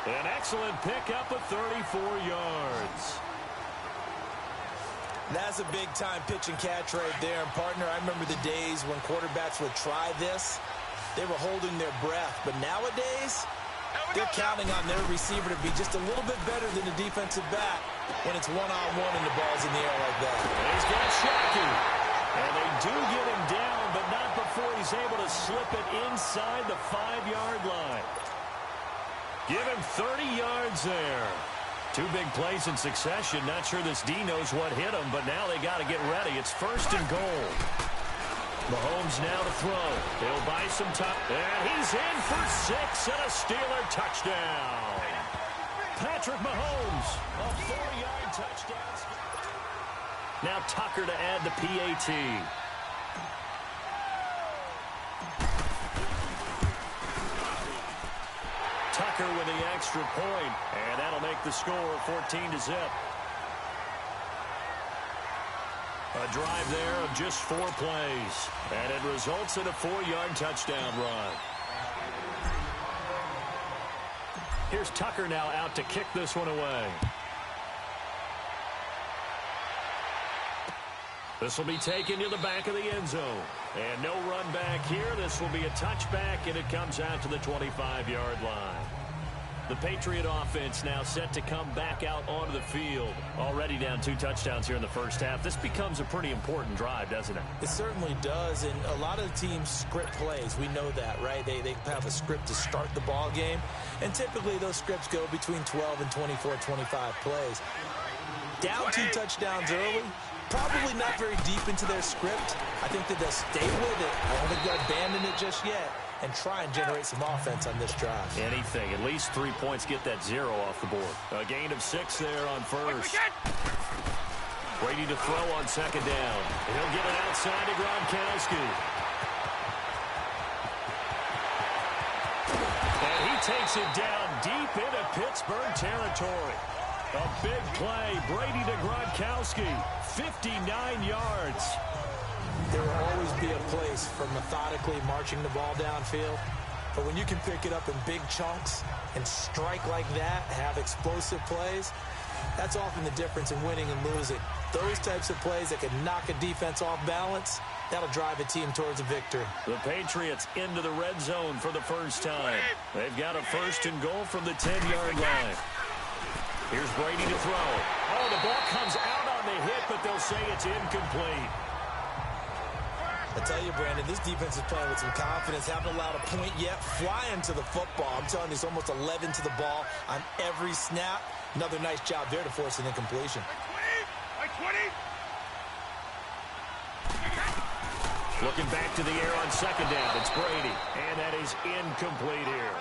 An excellent pickup of 34 yards. That's a big-time pitch and catch right there. And, partner, I remember the days when quarterbacks would try this. They were holding their breath. But nowadays, they're counting on their receiver to be just a little bit better than the defensive back when it's one-on-one and the ball's in the air like that. And he's got Shaky. And they do get him down, but not before he's able to slip it inside the 5-yard line. Give him 30 yards there. 2 big plays in succession. Not sure this D knows what hit him, but now they got to get ready. It's 1st and goal. Mahomes now to throw. He'll buy some time. And he's in for 6 and a Steeler touchdown. Patrick Mahomes, a 4-yard touchdown. Now Tucker to add the PAT. Tucker with the extra point, and that'll make the score 14-0. A drive there of just 4 plays, and it results in a 4-yard touchdown run. Here's Tucker now out to kick this one away. This will be taken to the back of the end zone. And no run back here. This will be a touchback, and it comes out to the 25-yard line. The Patriot offense now set to come back out onto the field. Already down 2 touchdowns here in the first half. This becomes a pretty important drive, doesn't it? It certainly does, and a lot of teams script plays. We know that, right? They have a script to start the ball game, and typically those scripts go between 12 and 24, 25 plays. Down 2 touchdowns early, probably not very deep into their script. I think that they'll stay with it. I don't think they'll abandon it just yet and try and generate some offense on this drive. Anything. At least 3 points get that 0 off the board. A gain of 6 there on first. Brady to throw on 2nd down. He'll get it outside to Gronkowski. And he takes it down deep into Pittsburgh territory. A big play. Brady to Gronkowski. 59 yards. There will always be a place for methodically marching the ball downfield. But when you can pick it up in big chunks and strike like that, have explosive plays, that's often the difference in winning and losing. Those types of plays that can knock a defense off balance, that'll drive a team towards a victory. The Patriots into the red zone for the first time. They've got a 1st and goal from the 10-yard line. Here's Brady to throw. Oh, the ball comes out on the hit, but they'll say it's incomplete. I tell you, Brandon, this defense is playing with some confidence. Haven't allowed a point yet. Flying to the football. I'm telling you, it's almost 11 to the ball on every snap. Another nice job there to force an incompletion. By 20. Looking back to the air on 2nd down. It's Brady, and that is incomplete here.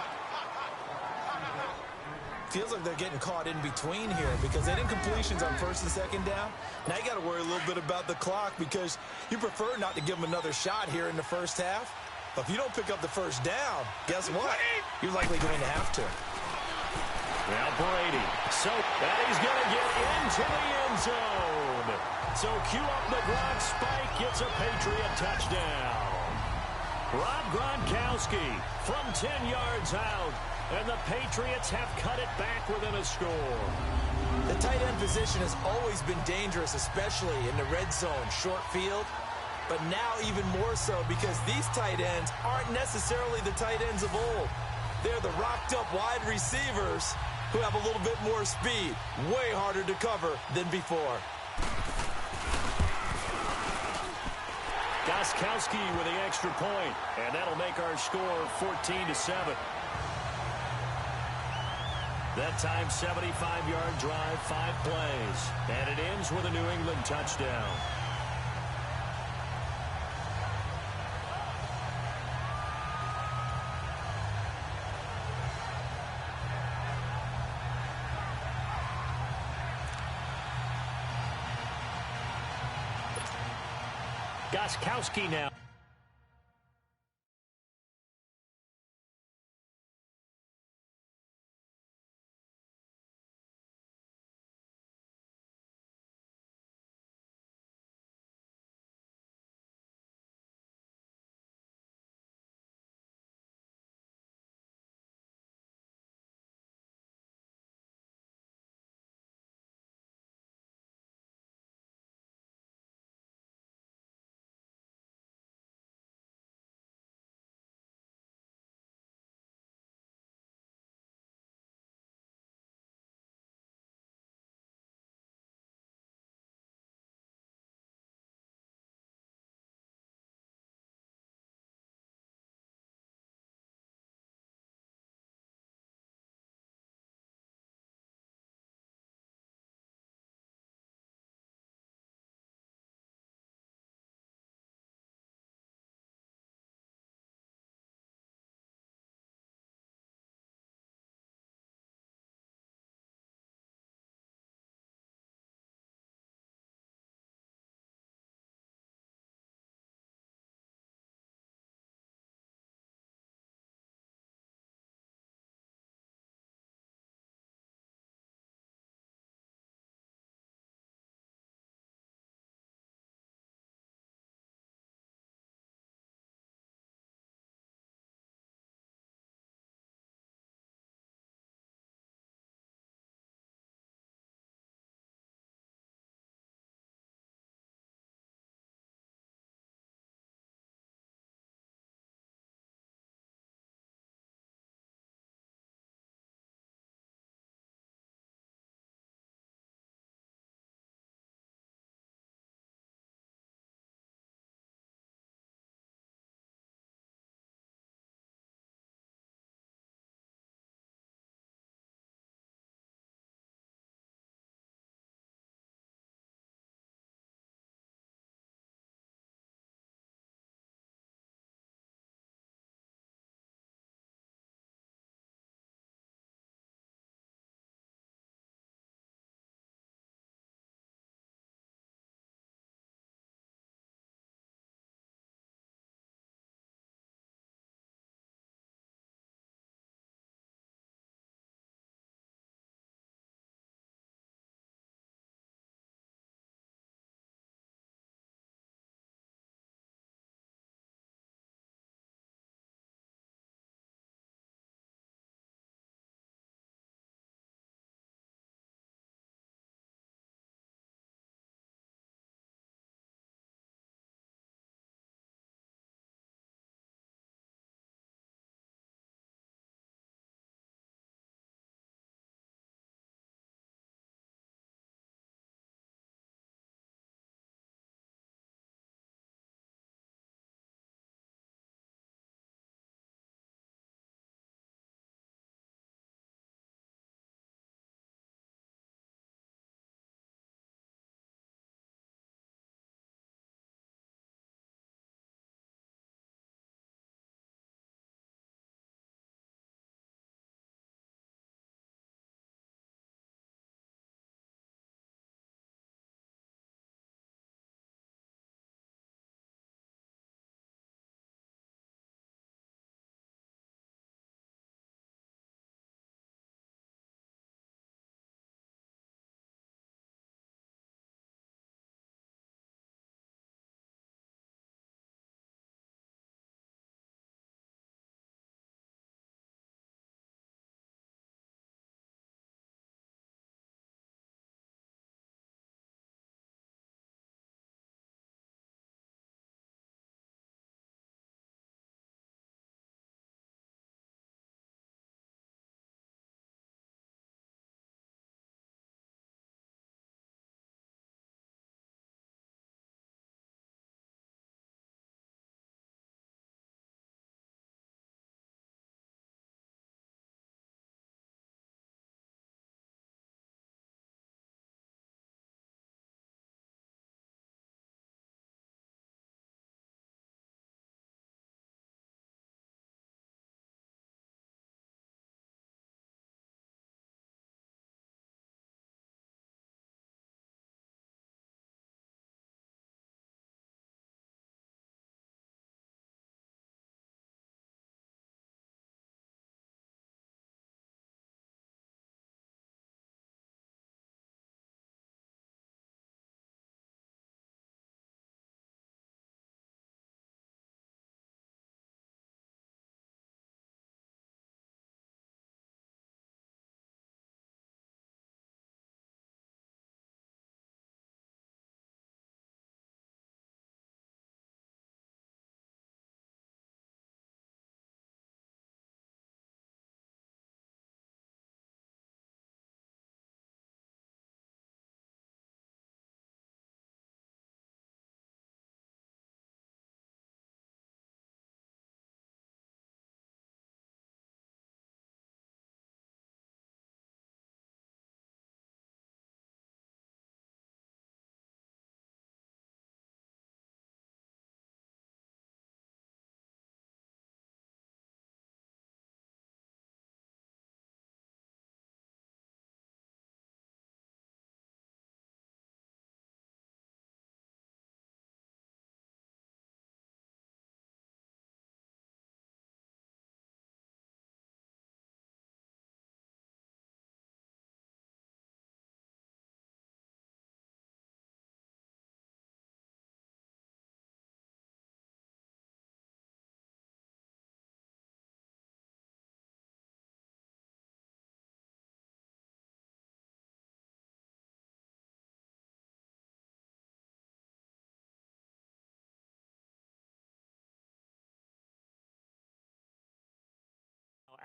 Feels like they're getting caught in between here because that incompletion's on 1st and 2nd down. Now you got to worry a little bit about the clock because you prefer not to give them another shot here in the first half. But if you don't pick up the 1st down, guess what? You're likely going to have to. Now Brady. So that he's going to get into the end zone. So cue up the Gronk spike. Gets a Patriot touchdown. Rob Gronkowski from 10 yards out. And the Patriots have cut it back within a score. The tight end position has always been dangerous, especially in the red zone, short field. But now even more so because these tight ends aren't necessarily the tight ends of old. They're the rocked-up wide receivers who have a little bit more speed. Way harder to cover than before. Gronkowski with the extra point, and that'll make our score 14-7. That time, 75-yard drive, 5 plays. And it ends with a New England touchdown. Gronkowski now.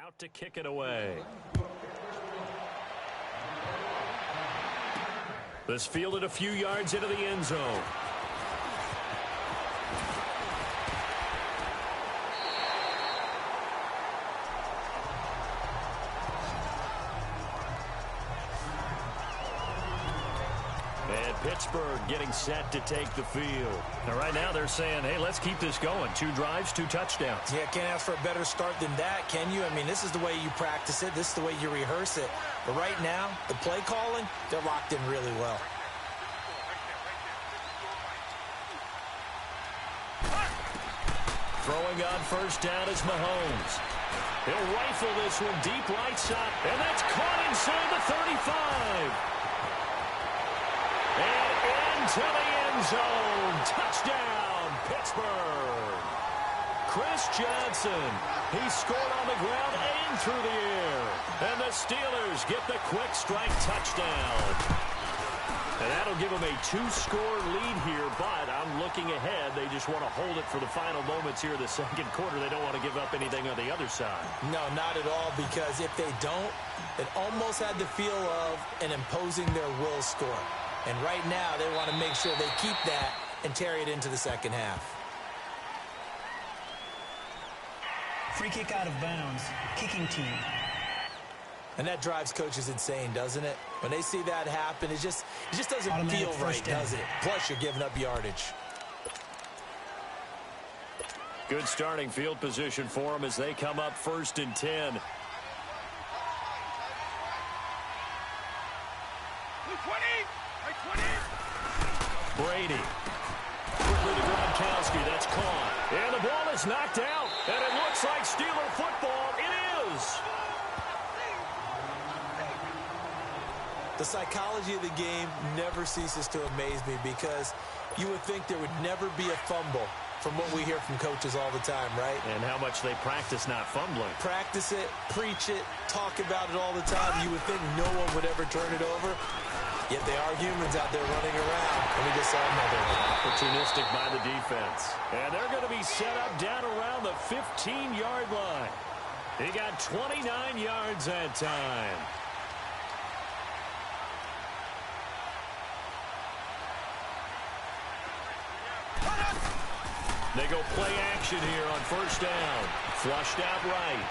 out to kick it away. This fielded a few yards into the end zone. And Pittsburgh getting set to take the field. Now, right now they're saying, hey, let's keep this going. 2 drives, 2 touchdowns. Yeah, can't ask for a better start than that, can you? I mean, this is the way you practice it. This is the way you rehearse it. But right now, the play calling, they're locked in really well. Throwing on first down is Mahomes. He'll rifle this one deep right side, and that's caught inside the 35. And into the end zone. Touchdown, Pittsburgh. Chris Johnson. He scored on the ground and through the air. And the Steelers get the quick strike touchdown. And that'll give them a 2-score lead here, but I'm looking ahead. They just want to hold it for the final moments here of the second quarter. They don't want to give up anything on the other side. No, not at all, because if they don't, it almost had the feel of an imposing their will score. And right now, they want to make sure they keep that and carry it into the second half. Free kick out of bounds. Kicking team. And that drives coaches insane, doesn't it? When they see that happen, it just doesn't Automatic feel right, does it? Plus, you're giving up yardage. Good starting field position for them as they come up 1st and 10. Brady. Quickly to Gronkowski. That's caught. And the ball is knocked out. And it looks like Steeler football. It is. The psychology of the game never ceases to amaze me, because you would think there would never be a fumble from what we hear from coaches all the time, right? And how much they practice not fumbling. Practice it, preach it, talk about it all the time. You would think no one would ever turn it over. Yet they are humans out there running around. And we just saw another one. Opportunistic by the defense. And they're going to be set up down around the 15-yard line. He got 29 yards that time. They go play action here on first down. Flushed out right.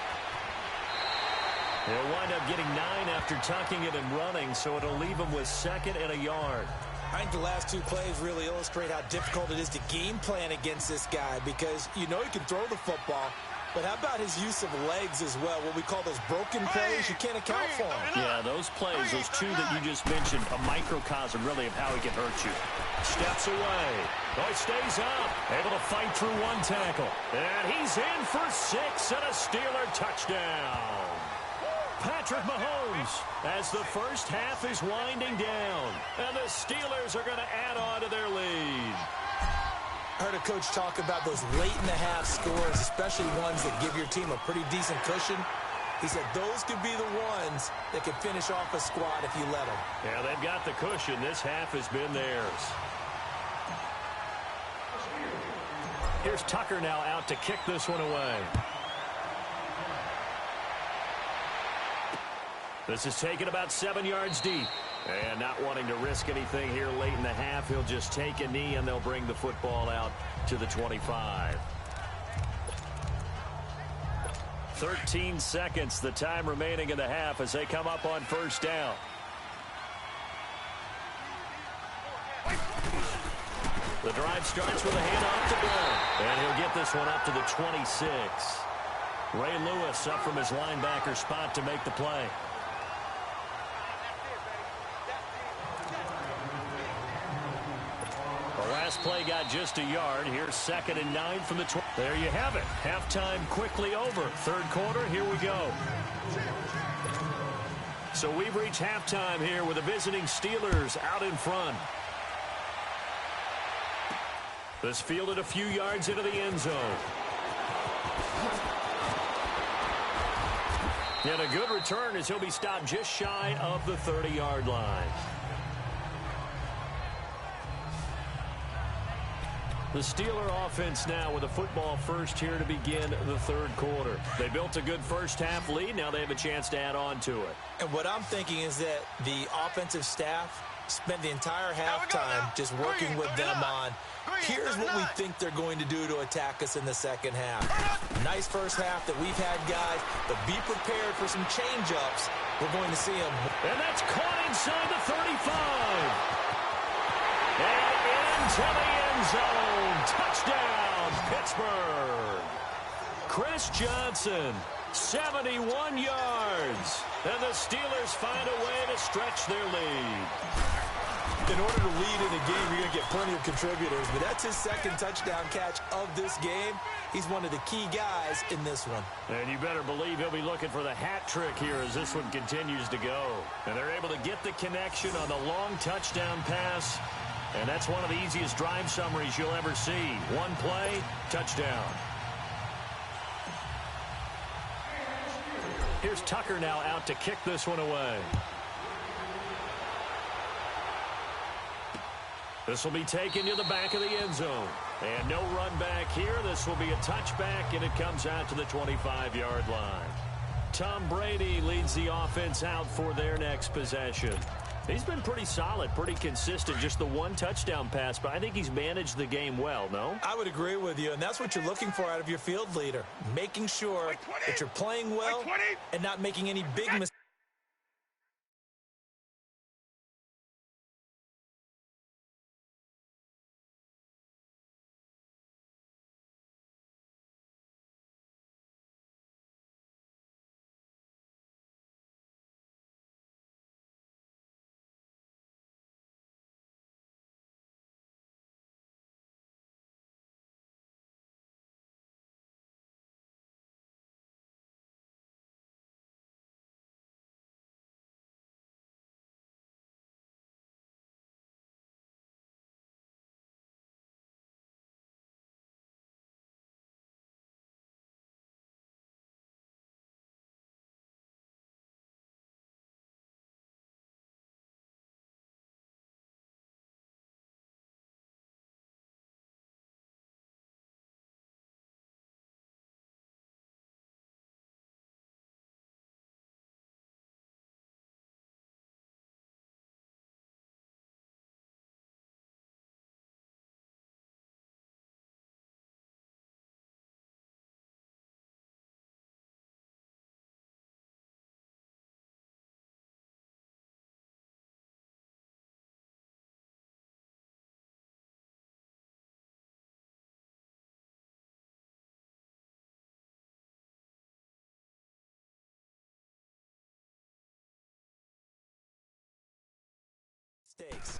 They'll wind up getting 9 after tucking it and running, so it'll leave them with 2nd and a yard. I think the last 2 plays really illustrate how difficult it is to game plan against this guy, because you know he can throw the football, but how about his use of legs as well? What we call those broken plays, you can't account for them. Yeah, those plays, those 2 that you just mentioned, a microcosm really of how he can hurt you. Steps away. Oh, he stays up. Able to fight through 1 tackle. And he's in for 6 and a Steeler touchdown. Patrick Mahomes, as the first half is winding down. And the Steelers are going to add on to their lead. I heard a coach talk about those late-in-the-half scores, especially ones that give your team a pretty decent cushion. He said those could be the ones that could finish off a squad if you let them. Yeah, they've got the cushion. This half has been theirs. Here's Tucker now out to kick this one away. This is taken about 7 yards deep. And not wanting to risk anything here late in the half, he'll just take a knee and they'll bring the football out to the 25. 13 seconds, the time remaining in the half as they come up on first down. The drive starts with a handoff to Bell. And he'll get this one up to the 26. Ray Lewis up from his linebacker spot to make the play. The last play got just a yard. Here's 2nd and 9 from the 20. There you have it. Halftime quickly over. Third quarter, here we go. So we've reached halftime here with the visiting Steelers out in front. This fielded a few yards into the end zone. And a good return as he'll be stopped just shy of the 30-yard line. The Steeler offense now with a football first here to begin the third quarter. They built a good first half lead. Now they have a chance to add on to it. And what I'm thinking is that the offensive staff spent the entire halftime just working with them on, here's what we think they're going to do to attack us in the second half. Nice first half that we've had, guys, but be prepared for some change-ups. We're going to see them. And that's caught inside the 35. And into the end zone. Touchdown, Pittsburgh. Chris Johnson, 71 yards. And the Steelers find a way to stretch their lead. In order to lead in a game, you're going to get plenty of contributors, but that's his second touchdown catch of this game. He's one of the key guys in this one. And you better believe he'll be looking for the hat trick here as this one continues to go. And they're able to get the connection on the long touchdown pass. And that's one of the easiest drive summaries you'll ever see. One play, touchdown. Here's Tucker now out to kick this one away. This will be taken to the back of the end zone. And no run back here. This will be a touchback, and it comes out to the 25-yard line. Tom Brady leads the offense out for their next possession. He's been pretty solid, pretty consistent, just the one touchdown pass, but I think he's managed the game well, no? I would agree with you, and that's what you're looking for out of your field leader, making sure that you're playing well and not making any big mistakes.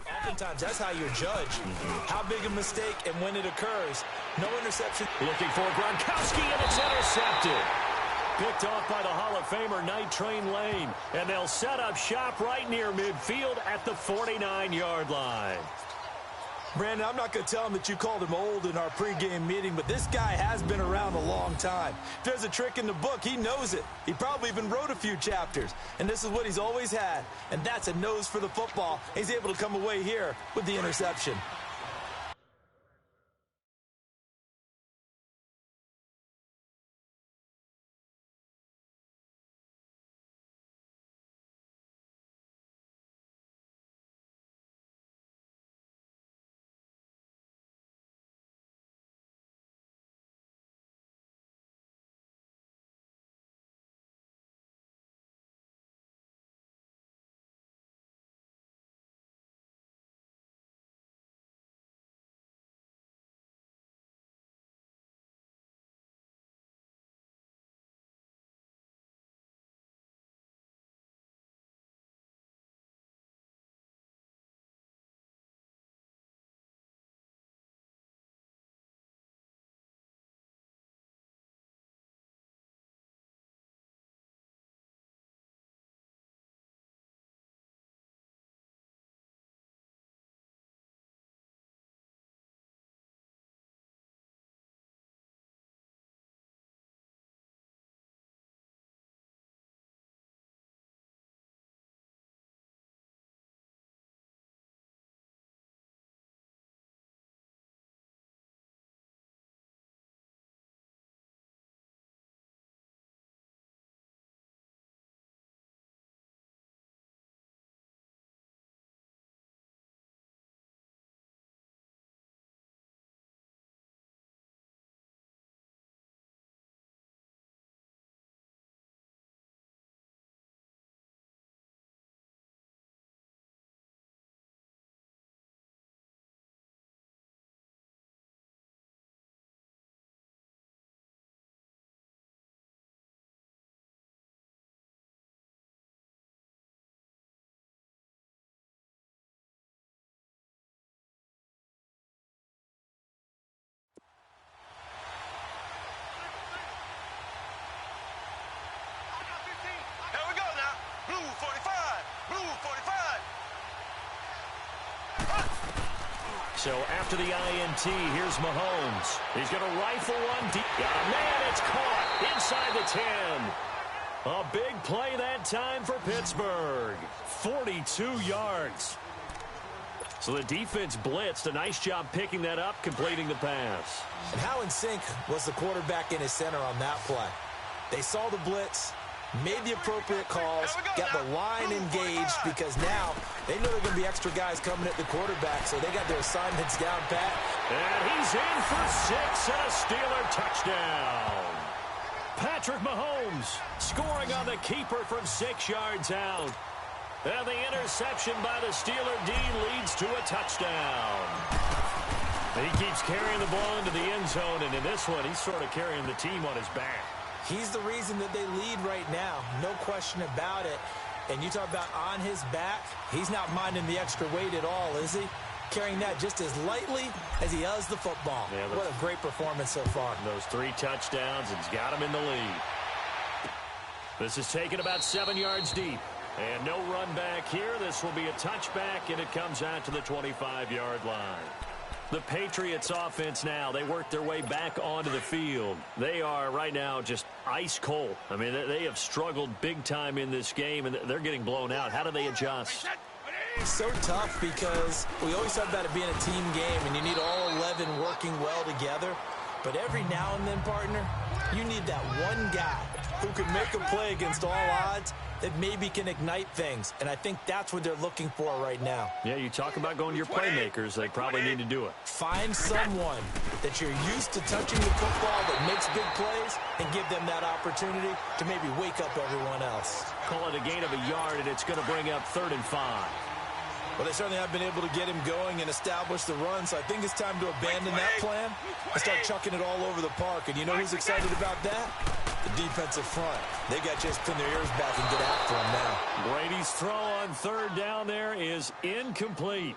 Oftentimes, that's how you're judged. How big a mistake and when it occurs. No interception. Looking for Gronkowski, and it's intercepted. Picked off by the Hall of Famer Night Train Lane. And they'll set up shop right near midfield at the 49-yard line. Brandon, I'm not going to tell him that you called him old in our pregame meeting, but this guy has been around a long time. If there's a trick in the book, he knows it. He probably even wrote a few chapters, and this is what he's always had, and that's a nose for the football. He's able to come away here with the interception. So after the INT, here's Mahomes. He's going to rifle one deep. Oh, man, it's caught inside the 10. A big play that time for Pittsburgh. 42 yards. So the defense blitzed. A nice job picking that up, completing the pass. And how in sync was the quarterback and his center on that play? They saw the blitz, made the appropriate calls, got the line engaged because now they know there are going to be extra guys coming at the quarterback, so they got their assignments down pat. And he's in for 6 and a Steeler touchdown. Patrick Mahomes scoring on the keeper from 6 yards out. And the interception by the Steeler D leads to a touchdown. He keeps carrying the ball into the end zone, and in this one, he's sort of carrying the team on his back. He's the reason that they lead right now, no question about it. And you talk about on his back, he's not minding the extra weight at all, is he? Carrying that just as lightly as he does the football. Yeah, what a great performance so far. Those 3 touchdowns, it's got him in the lead. This is taken about 7 yards deep. And no run back here. This will be a touchback, and it comes out to the 25-yard line. The Patriots offense now, they work their way back onto the field. They are right now just ice cold. I mean, they have struggled big time in this game, and they're getting blown out. How do they adjust? So tough because we always talk about it being a team game, and you need all 11 working well together. But every now and then, partner, you need that one guy who can make a play against all odds that maybe can ignite things. And I think that's what they're looking for right now. Yeah, you talk about going to your playmakers. They probably need to do it. Find someone that you're used to touching the football that makes big plays and give them that opportunity to maybe wake up everyone else. Call it a gain of a yard, and it's going to bring up 3rd and 5. Well, they certainly have been able to get him going and establish the run, so I think it's time to abandon that plan and start chucking it all over the park. And you know who's excited about that? The defensive front. They got just pin their ears back and get after him now. Brady's throw on 3rd down there is incomplete.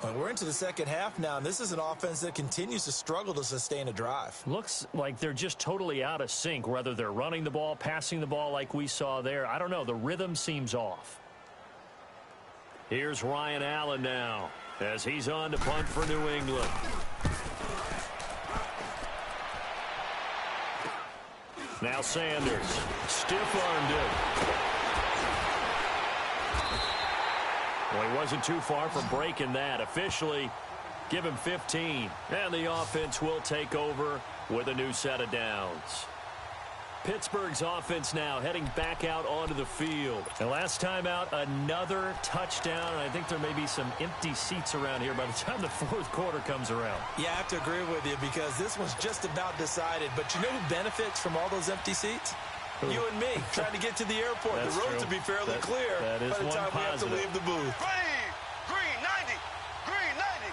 Well, we're into the second half now, and this is an offense that continues to struggle to sustain a drive. Looks like they're just totally out of sync, whether they're running the ball, passing the ball like we saw there. I don't know. The rhythm seems off. Here's Ryan Allen now as he's on to punt for New England. Now Sanders stiff-armed it. Well, he wasn't too far from breaking that. Officially, give him 15. And the offense will take over with a new set of downs. Pittsburgh's offense now heading back out onto the field. And last time out, another touchdown. And I think there may be some empty seats around here by the time the 4th quarter comes around. Yeah, I have to agree with you because this one's just about decided. But you know who benefits from all those empty seats? Who? You and me, trying to get to the airport. That's the road true. to be fairly clear that is by the time we have to leave the booth. Green, 90. Green, 90.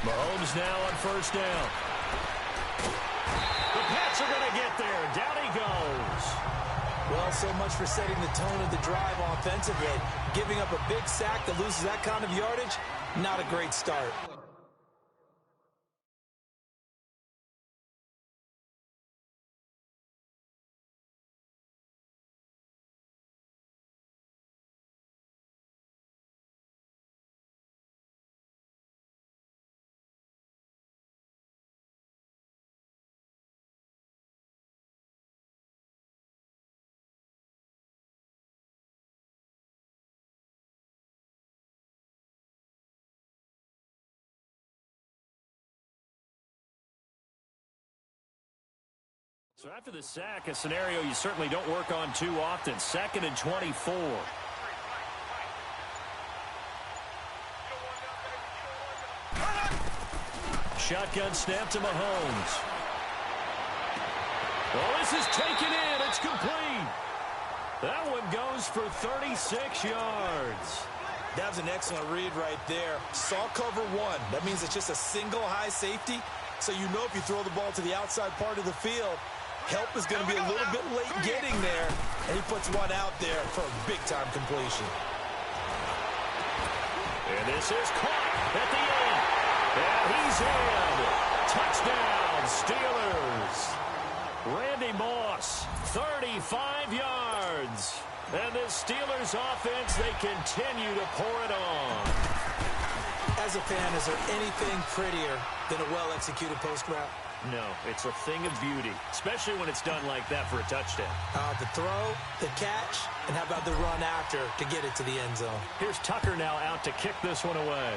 Mahomes now on 1st down. The Pats are going to get there. Down he goes. Well, so much for setting the tone of the drive offensively. Giving up a big sack that loses that kind of yardage, not a great start. So after the sack, a scenario you certainly don't work on too often. 2nd and 24. Shotgun snap to Mahomes. Oh, this is taken in. It's complete. That one goes for 36 yards. That was an excellent read right there. Saw cover 1. That means it's just a single high safety. So you know if you throw the ball to the outside part of the field, help is going to be a little bit late getting there. And he puts one out there for a big-time completion. And this is caught at the end. And he's in. Touchdown, Steelers. Randy Moss, 35 yards. And this Steelers offense, they continue to pour it on. As a fan, is there anything prettier than a well-executed post route? No, it's a thing of beauty, especially when it's done like that for a touchdown. The throw, the catch, and how about the run after to get it to the end zone? Here's Tucker now out to kick this one away.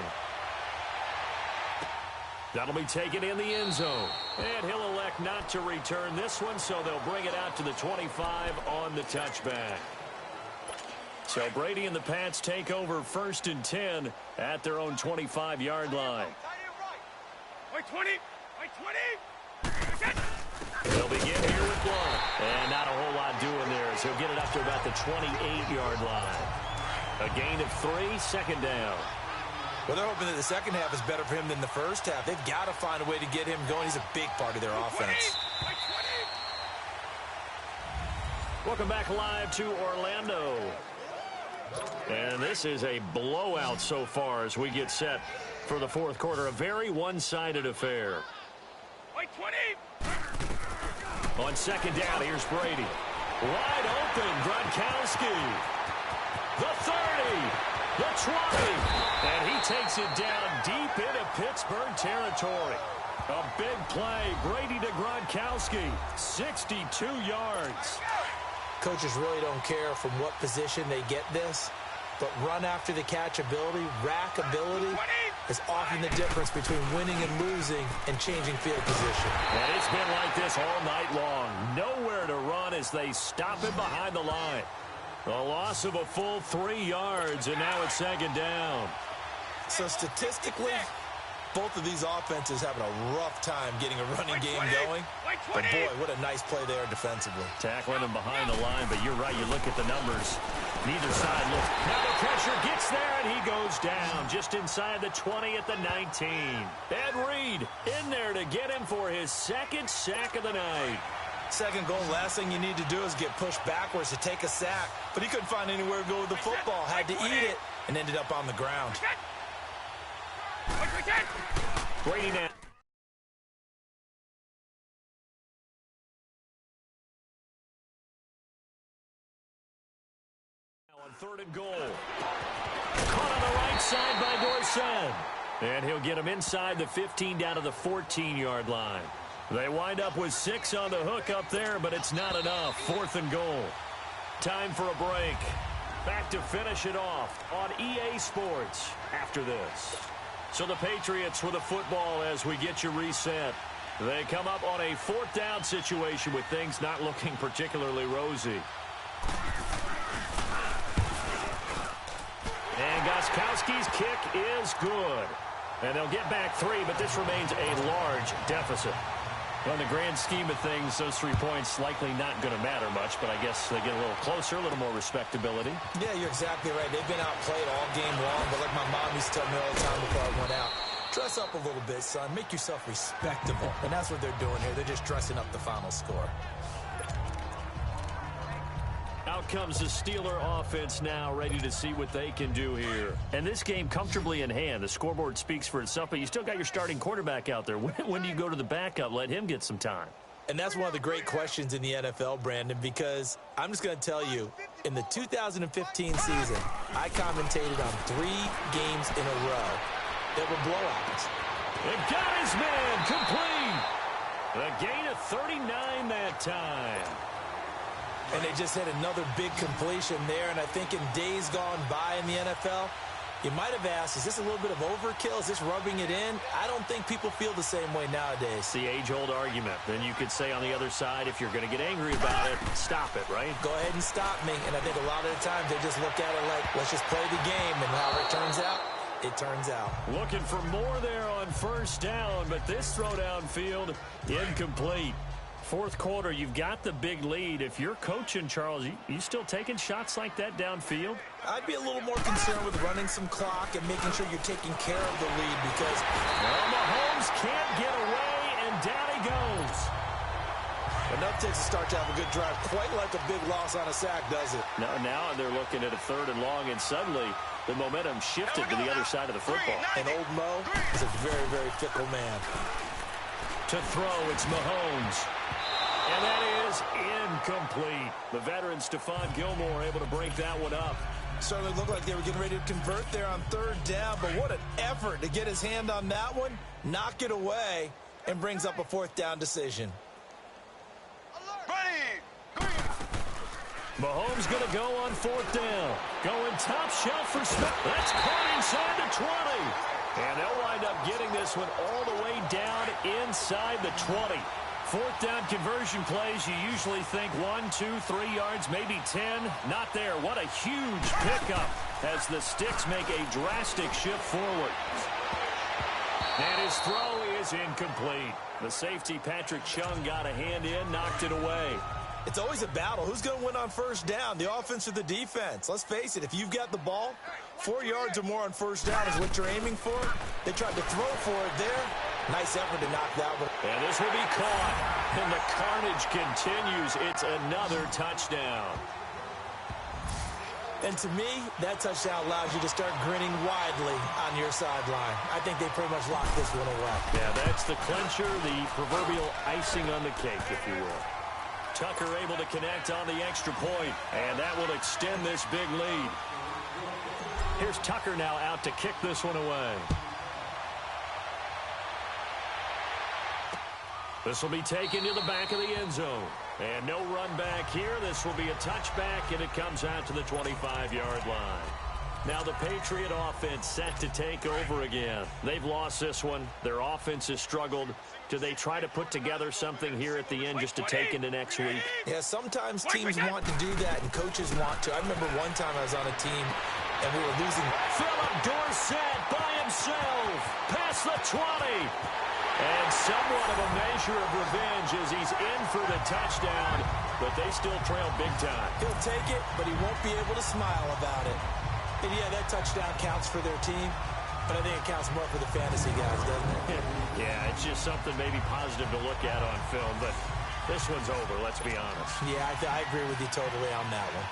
That'll be taken in the end zone. And he'll elect not to return this one, so they'll bring it out to the 25 on the touchback. So Brady and the Pats take over 1st and 10 at their own 25-yard line. Wait, 20. Wait, 20. They'll begin here with one. And not a whole lot doing there as he'll get it up to about the 28-yard line. A gain of 3, 2nd down. Well, they're hoping that the second half is better for him than the first half. They've got to find a way to get him going. He's a big part of their offense. Welcome back live to Orlando. And this is a blowout so far as we get set for the 4th quarter. A very one-sided affair. Wait, 20. On 2nd down, here's Brady. Wide open, Gronkowski. The 30, the 20. And he takes it down deep into Pittsburgh territory. A big play, Brady to Gronkowski, 62 yards. Coaches really don't care from what position they get this, but run after the catch ability, rack ability, is often the difference between winning and losing and changing field position. And it's been like this all night long. Nowhere to run as they stop him behind the line. A loss of a full 3 yards, and now it's 2nd down. So statistically, both of these offenses having a rough time getting a running game going. But boy, what a nice play there defensively. Tackling him behind the line, but you're right. You look at the numbers. Neither side looks. Now the pressure gets there, and he goes down just inside the 20 at the 19. Ed Reed in there to get him for his 2nd sack of the night. Second goal, last thing you need to do is get pushed backwards to take a sack. But he couldn't find anywhere to go with the football. Had to eat it and ended up on the ground. Brady now. On 3rd and goal. Caught on the right side by Dorsett. And he'll get him inside the 15 down to the 14-yard line. They wind up with 6 on the hook up there, but it's not enough. 4th and goal. Time for a break. Back to finish it off on EA Sports after this. So the Patriots with a football as we get you reset. They come up on a 4th down situation with things not looking particularly rosy. And Gostkowski's kick is good. And they'll get back 3, but this remains a large deficit. Well, in the grand scheme of things, those 3 points likely not going to matter much, but I guess they get a little closer, a little more respectability. Yeah, you're exactly right. They've been outplayed all game long, but like my mom used to tell me all the time before I went out, dress up a little bit, son. Make yourself respectable. And that's what they're doing here. They're just dressing up the final score. Out comes the Steeler offense now, ready to see what they can do here. And this game comfortably in hand. The scoreboard speaks for itself, but you still got your starting quarterback out there. When do you go to the backup? Let him get some time. And that's one of the great questions in the NFL, Brandon, because I'm just going to tell you, in the 2015 season, I commentated on 3 games in a row that were blowouts. It got his man complete. A gain of 39 that time. And they just had another big completion there. And I think in days gone by in the NFL, you might have asked, is this a little bit of overkill? Is this rubbing it in? I don't think people feel the same way nowadays. It's the age-old argument. Then you could say on the other side, if you're going to get angry about it, stop it, right? Go ahead and stop me. And I think a lot of the times they just look at it like, let's just play the game. And however it turns out, it turns out. Looking for more there on 1st down, but this throw downfield, incomplete. 4th quarter, you've got the big lead. If you're coaching, Charles, you still taking shots like that downfield? I'd be a little more concerned with running some clock and making sure you're taking care of the lead because... Well, Mahomes can't get away, and down he goes. Enough takes a start to have a good drive. Quite like a big loss on a sack, does it? Now they're looking at a 3rd and long, and suddenly the momentum shifted to the other side of the football. And old Mo is a very, very fickle man. To throw, it's Mahomes. And that is incomplete. The veteran Stephon Gilmore able to break that one up. Certainly looked like they were getting ready to convert there on third down, but what an effort to get his hand on that one, knock it away, and brings up a fourth down decision. Mahomes going to go on fourth down. Going top shelf for Smith. That's caught inside the 20. And they'll wind up getting this one all the way down inside the 20. Fourth down conversion plays, you usually think 1, 2, 3 yards, maybe 10. Not there. What a huge pickup as the Sticks make a drastic shift forward. And his throw is incomplete. The safety, Patrick Chung, got a hand in, knocked it away. It's always a battle. Who's going to win on first down, the offense or the defense? Let's face it, if you've got the ball, 4 yards or more on first down is what you're aiming for. They tried to throw for it there. Nice effort to knock that one. And this will be caught. And the carnage continues. It's another touchdown. And to me, that touchdown allows you to start grinning widely on your sideline. I think they pretty much locked this one away. Yeah, that's the clincher, the proverbial icing on the cake, if you will. Tucker able to connect on the extra point, and that will extend this big lead. Here's Tucker now out to kick this one away. This will be taken to the back of the end zone. And no run back here. This will be a touchback, and it comes out to the 25-yard line. Now the Patriot offense set to take over again. They've lost this one. Their offense has struggled. Do they try to put together something here at the end just to take into next week? Yeah, sometimes teams want to do that, and coaches want to. I remember one time I was on a team, and we were losing. Philip Dorsett by himself. Past the 20. And somewhat of a measure of revenge as he's in for the touchdown, but they still trail big time. He'll take it, but he won't be able to smile about it. And yeah, that touchdown counts for their team, but I think it counts more for the fantasy guys, doesn't it? Yeah, it's just something maybe positive to look at on film, but this one's over, let's be honest. Yeah, I agree with you totally on that one.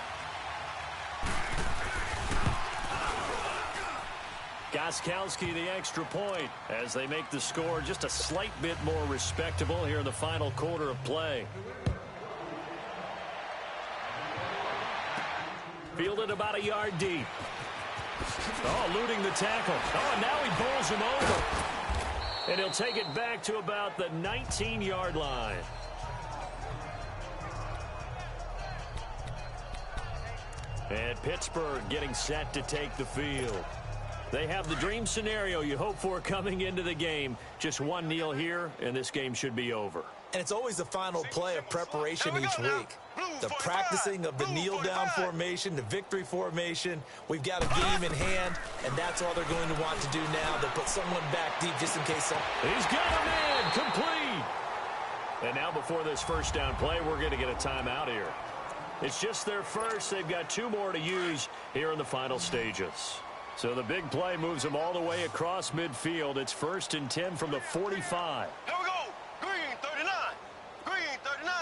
Gostkowski the extra point as they make the score just a slight bit more respectable here in the final quarter of play. Fielded about a yard deep. Oh, eluding the tackle. Oh, and now he bowls him over. And he'll take it back to about the 19-yard line. And Pittsburgh getting set to take the field. They have the dream scenario you hope for coming into the game. Just one kneel here, and this game should be over. And it's always the final play of preparation each week. The practicing of the kneel-down formation, the victory formation. We've got a game in hand, and that's all they're going to want to do now. They'll put someone back deep just in case some... He's got a man, complete. And now before this first down play, we're going to get a timeout here. It's just their first. They've got 2 more to use here in the final stages. So the big play moves them all the way across midfield. It's 1st and 10 from the 45. Here we go. Green 39. Green 39.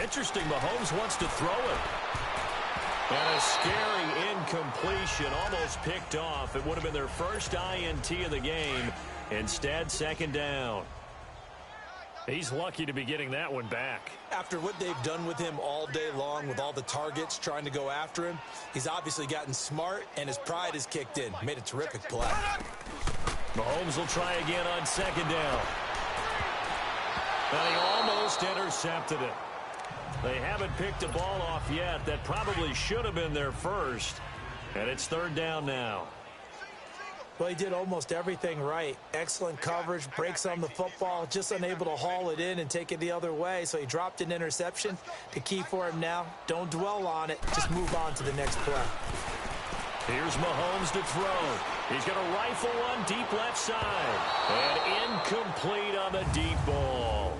Interesting. Mahomes wants to throw it. And a scary incompletion, almost picked off. It would have been their first INT of the game. Instead, 2nd down. He's lucky to be getting that one back. After what they've done with him all day long with all the targets trying to go after him, he's obviously gotten smart, and his pride has kicked in. Made a terrific play. Mahomes will try again on 2nd down. And he almost intercepted it. They haven't picked a ball off yet. That probably should have been their first. And it's 3rd down now. Well, he did almost everything right. Excellent coverage, breaks on the football, just unable to haul it in and take it the other way. So he dropped an interception. The key for him now, don't dwell on it. Just move on to the next play. Here's Mahomes to throw. He's going to rifle one deep left side. And incomplete on the deep ball.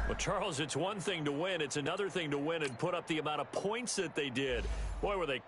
Well, Charles, it's one thing to win. It's another thing to win and put up the amount of points that they did. Boy, were they...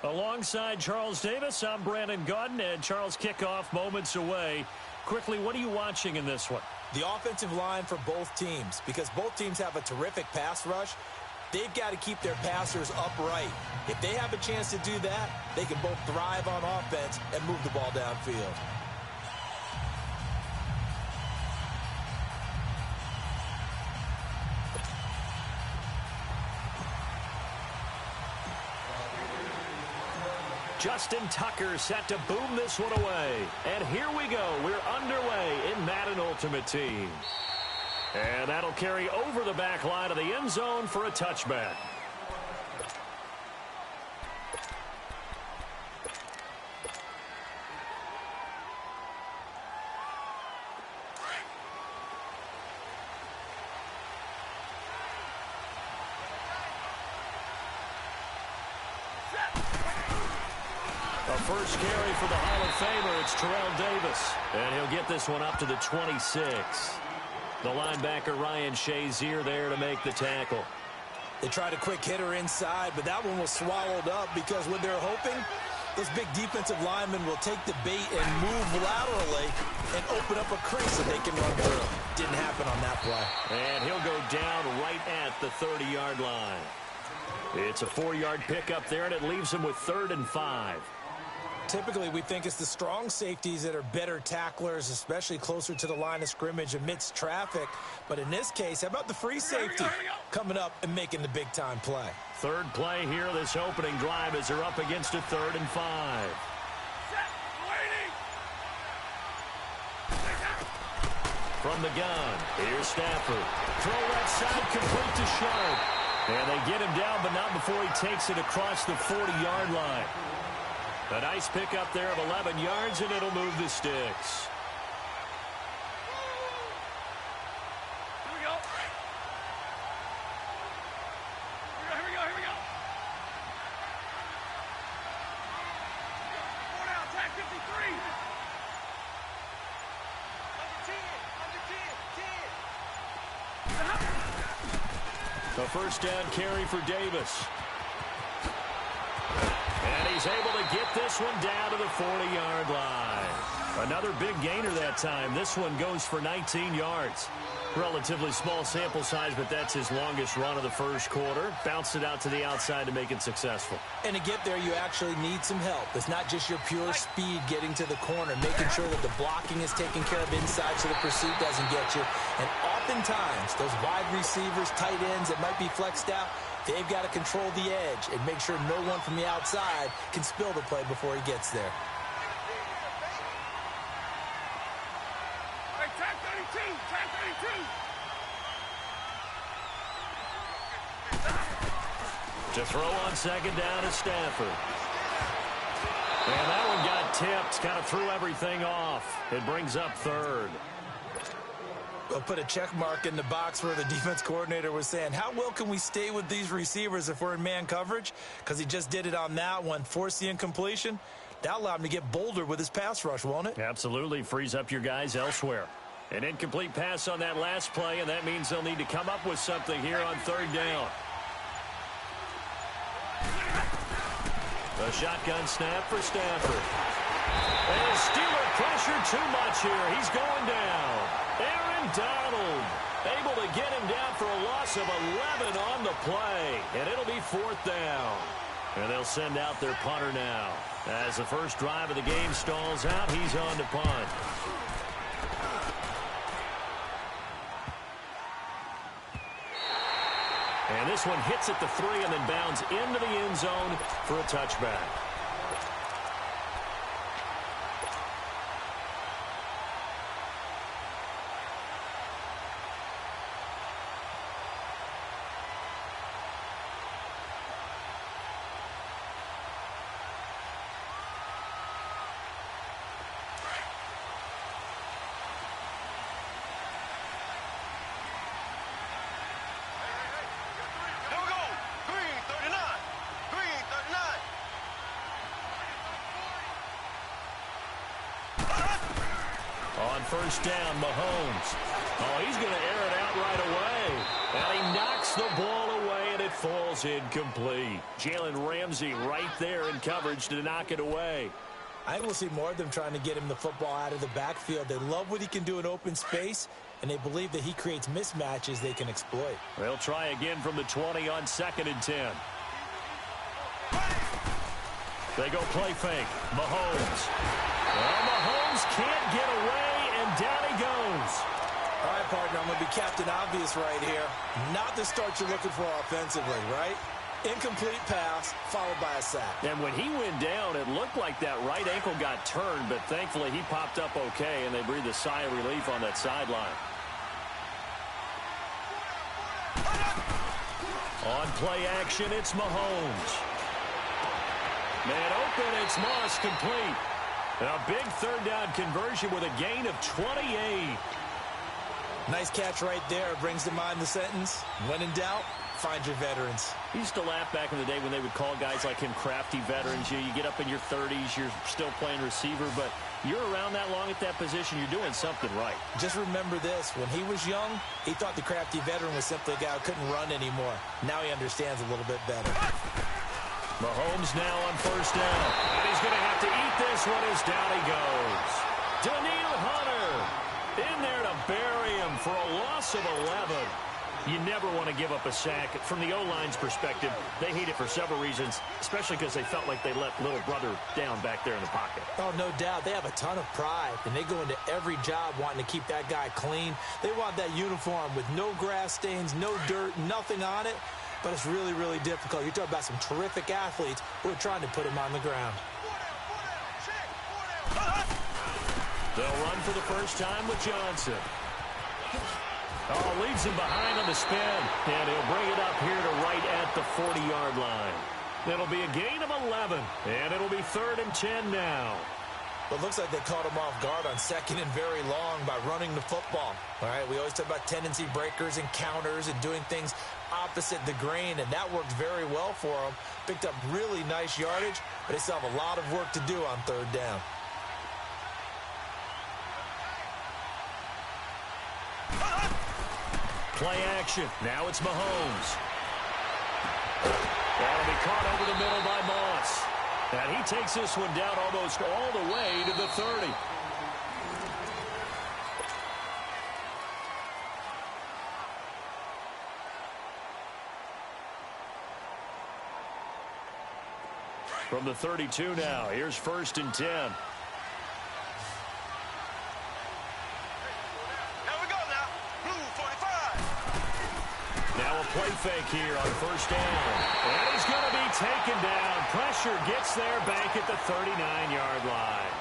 Alongside Charles Davis, I'm Brandon Gaudin, and Charles, kickoff moments away. Quickly, what are you watching in this one? The offensive line for both teams, because both teams have a terrific pass rush. They've got to keep their passers upright. If they have a chance to do that, they can both thrive on offense and move the ball downfield. Justin Tucker set to boom this one away. And here we go. We're underway in Madden Ultimate Team. And that'll carry over the back line of the end zone for a touchback. First carry for the Hall of Famer, it's Terrell Davis. And he'll get this one up to the 26. The linebacker Ryan Shazier there to make the tackle. They tried a quick hitter inside, but that one was swallowed up because when they're hoping, those big defensive linemen will take the bait and move laterally and open up a crease that they can run through. Didn't happen on that play. And he'll go down right at the 30-yard line. It's a 4-yard pickup there, and it leaves him with 3rd and 5. Typically, we think it's the strong safeties that are better tacklers, especially closer to the line of scrimmage amidst traffic. But in this case, how about the free safety coming up and making the big-time play? Third play here, this opening drive, as they're up against a 3rd and 5. From the gun, here's Stafford. Throw left side, complete to Sharp. And they get him down, but not before he takes it across the 40-yard line. A nice pickup there of 11 yards, and it'll move the sticks. Here we go. Here we go. 4 down, tag 53. Under 10, 10. A first down carry for Davis. And he's able to get this one down to the 40-yard line. Another big gainer that time. This one goes for 19 yards. Relatively small sample size, but that's his longest run of the first quarter. Bounced it out to the outside to make it successful. And to get there, you actually need some help. It's not just your pure speed getting to the corner, making sure that the blocking is taken care of inside so the pursuit doesn't get you. And oftentimes, those wide receivers, tight ends that might be flexed out, they've got to control the edge and make sure no one from the outside can spill the play before he gets there. Hey, tag 32, tag 32. To throw on second down is Stafford. And that one got tipped, kind of threw everything off. It brings up 3rd. We'll put a check mark in the box where the defense coordinator was saying, how well can we stay with these receivers if we're in man coverage? Because he just did it on that one, forced the incompletion. That allowed him to get bolder with his pass rush, won't it? Absolutely. Frees up your guys elsewhere. An incomplete pass on that last play, and that means they'll need to come up with something here on 3rd down. A shotgun snap for Stafford. And Steeler pressure too much here. He's going down. Aaron Donald able to get him down for a loss of 11 on the play. And it'll be 4th down. And they'll send out their punter now. As the first drive of the game stalls out, he's on to punt. And this one hits at the 3 and then bounds into the end zone for a touchback. First down, Mahomes. Oh, he's going to air it out right away. And he knocks the ball away, and it falls incomplete. Jalen Ramsey right there in coverage to knock it away. I think we'll see more of them trying to get him the football out of the backfield. They love what he can do in open space, and they believe that he creates mismatches they can exploit. They'll try again from the 20 on 2nd and 10. They go play fake. Mahomes. Well, Mahomes can't get away, and down he goes. All right, partner, I'm going to be Captain Obvious right here. Not the start you're looking for offensively, right? Incomplete pass, followed by a sack. And when he went down, it looked like that right ankle got turned, but thankfully he popped up okay, and they breathed a sigh of relief on that sideline. On play action, it's Mahomes. Man open, it's Moss, complete. A big 3rd down conversion with a gain of 28. Nice catch right there. Brings to mind the sentence, when in doubt, find your veterans. He used to laugh back in the day when they would call guys like him crafty veterans. You get up in your 30s, you're still playing receiver, but you're around that long at that position, you're doing something right. Just remember this. When he was young, he thought the crafty veteran was simply a guy who couldn't run anymore. Now he understands a little bit better. Mahomes now on 1st down. And he's going to have to eat this one as down he goes. Daniil Hunter in there to bury him for a loss of 11. You never want to give up a sack. From the O-line's perspective, they hate it for several reasons, especially because they felt like they let little brother down back there in the pocket. Oh, no doubt. They have a ton of pride, and they go into every job wanting to keep that guy clean. They want that uniform with no grass stains, no dirt, nothing on it. But it's really, really difficult. You're talking about some terrific athletes who are trying to put him on the ground. They'll run for the first time with Johnson. Oh, leads him behind on the spin. And he'll bring it up here to right at the 40-yard line. It'll be a gain of 11. And it'll be 3rd and 10 now. But it looks like they caught him off guard on 2nd and very long by running the football. All right, we always talk about tendency breakers and counters and doing things opposite the grain, and that worked very well for them. Picked up really nice yardage, but they still have a lot of work to do on 3rd down. Play action. Now it's Mahomes. That'll be caught over the middle by Moss. And he takes this one down almost all the way to the 30. From the 32 now, here's 1st and 10. Here we go now. Blue 45. Now a play fake here on 1st down. And he's going to be taken down. Pressure gets there back at the 39-yard line.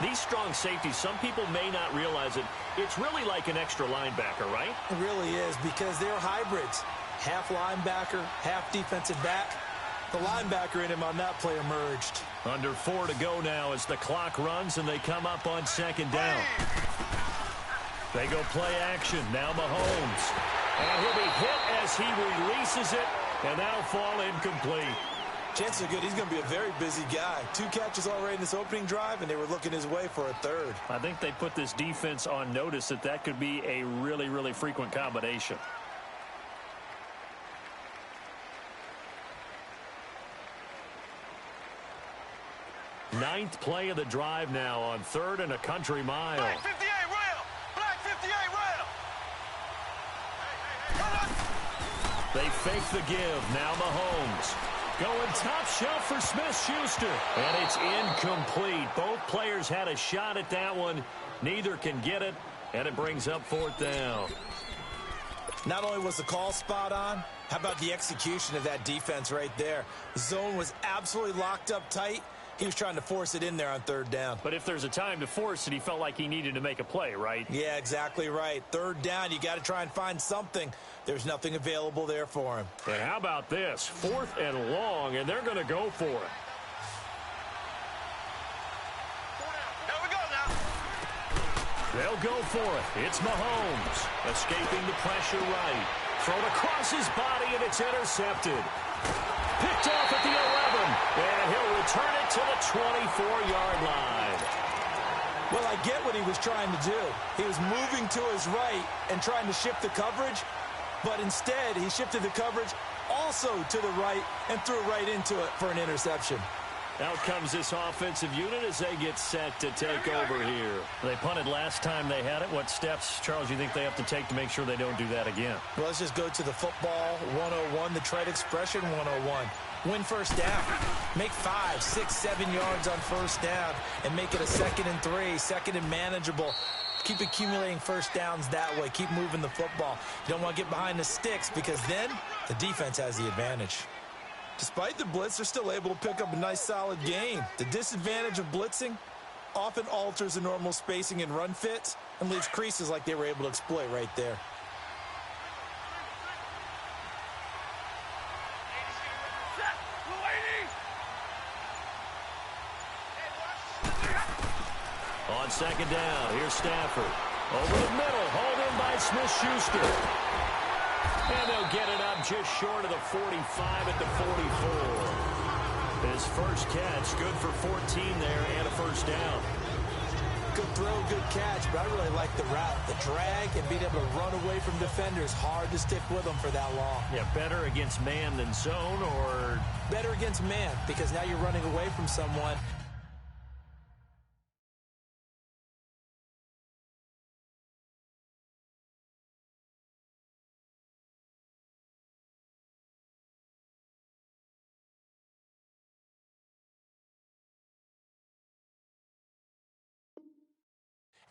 These strong safeties, some people may not realize it. It's really like an extra linebacker, right? It really is, because they're hybrids. Half linebacker, half defensive back. The linebacker in him on that play emerged. Under 4 to go now as the clock runs and they come up on 2nd down. They go play action. Now Mahomes. And he'll be hit as he releases it, and that'll fall incomplete. Chances are good he's going to be a very busy guy. 2 catches already in this opening drive, and they were looking his way for a 3rd. I think they put this defense on notice that that could be a really, really frequent combination. Ninth play of the drive now on 3rd and a country mile. Black 58 rail. Black 58 rail. They fake the give. Now Mahomes. Going top shelf for Smith-Schuster. And it's incomplete. Both players had a shot at that one. Neither can get it. And it brings up 4th down. Not only was the call spot on, how about the execution of that defense right there? The zone was absolutely locked up tight. He was trying to force it in there on 3rd down. But if there's a time to force it, he felt like he needed to make a play, right? Yeah, exactly right. 3rd down, you got to try and find something. There's nothing available there for him. And how about this? 4th and long, and they're going to go for it. Here we go now. They'll go for it. It's Mahomes. Escaping the pressure right. Thrown across his body, and it's intercepted. Picked off at the 11, and he'll return it to the 24-yard line. Well, I get what he was trying to do. He was moving to his right and trying to shift the coverage, but instead he shifted the coverage also to the right and threw right into it for an interception. Out comes this offensive unit as they get set to take over here. They punted last time they had it. What steps, Charles, you think they have to take to make sure they don't do that again? Well, let's just go to the football 101, the trade expression 101. Win first down. Make 5, 6, 7 yards on first down and make it a 2nd and 3, 2nd and manageable. Keep accumulating first downs that way. Keep moving the football. You don't want to get behind the sticks because then the defense has the advantage. Despite the blitz, they're still able to pick up a nice, solid game. The disadvantage of blitzing often alters the normal spacing and run fits and leaves creases like they were able to exploit right there. On 2nd down, here's Stafford. Over the middle, hauled in by Smith-Schuster. And they'll get it up just short of the 45 at the 44. His first catch, good for 14 there and a first down. Good throw, good catch, but I really like the route. The drag and being able to run away from defenders. Hard to stick with them for that long. Yeah, better against man than zone, or better against man because now you're running away from someone.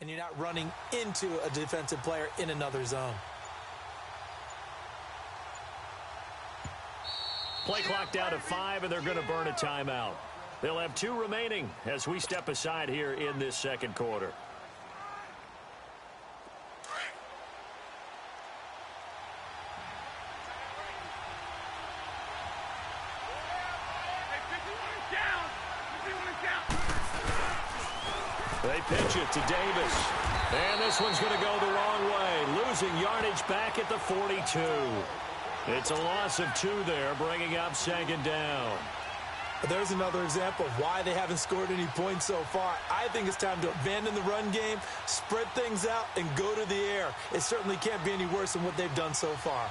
And you're not running into a defensive player in another zone. Play clock down to 5, and they're going to burn a timeout. They'll have 2 remaining as we step aside here in this second quarter. They pitch it to Davis. And this one's going to go the wrong way. Losing yardage back at the 42. It's a loss of 2 there, bringing up 2nd down. There's another example of why they haven't scored any points so far. I think it's time to abandon the run game, spread things out, and go to the air. It certainly can't be any worse than what they've done so far.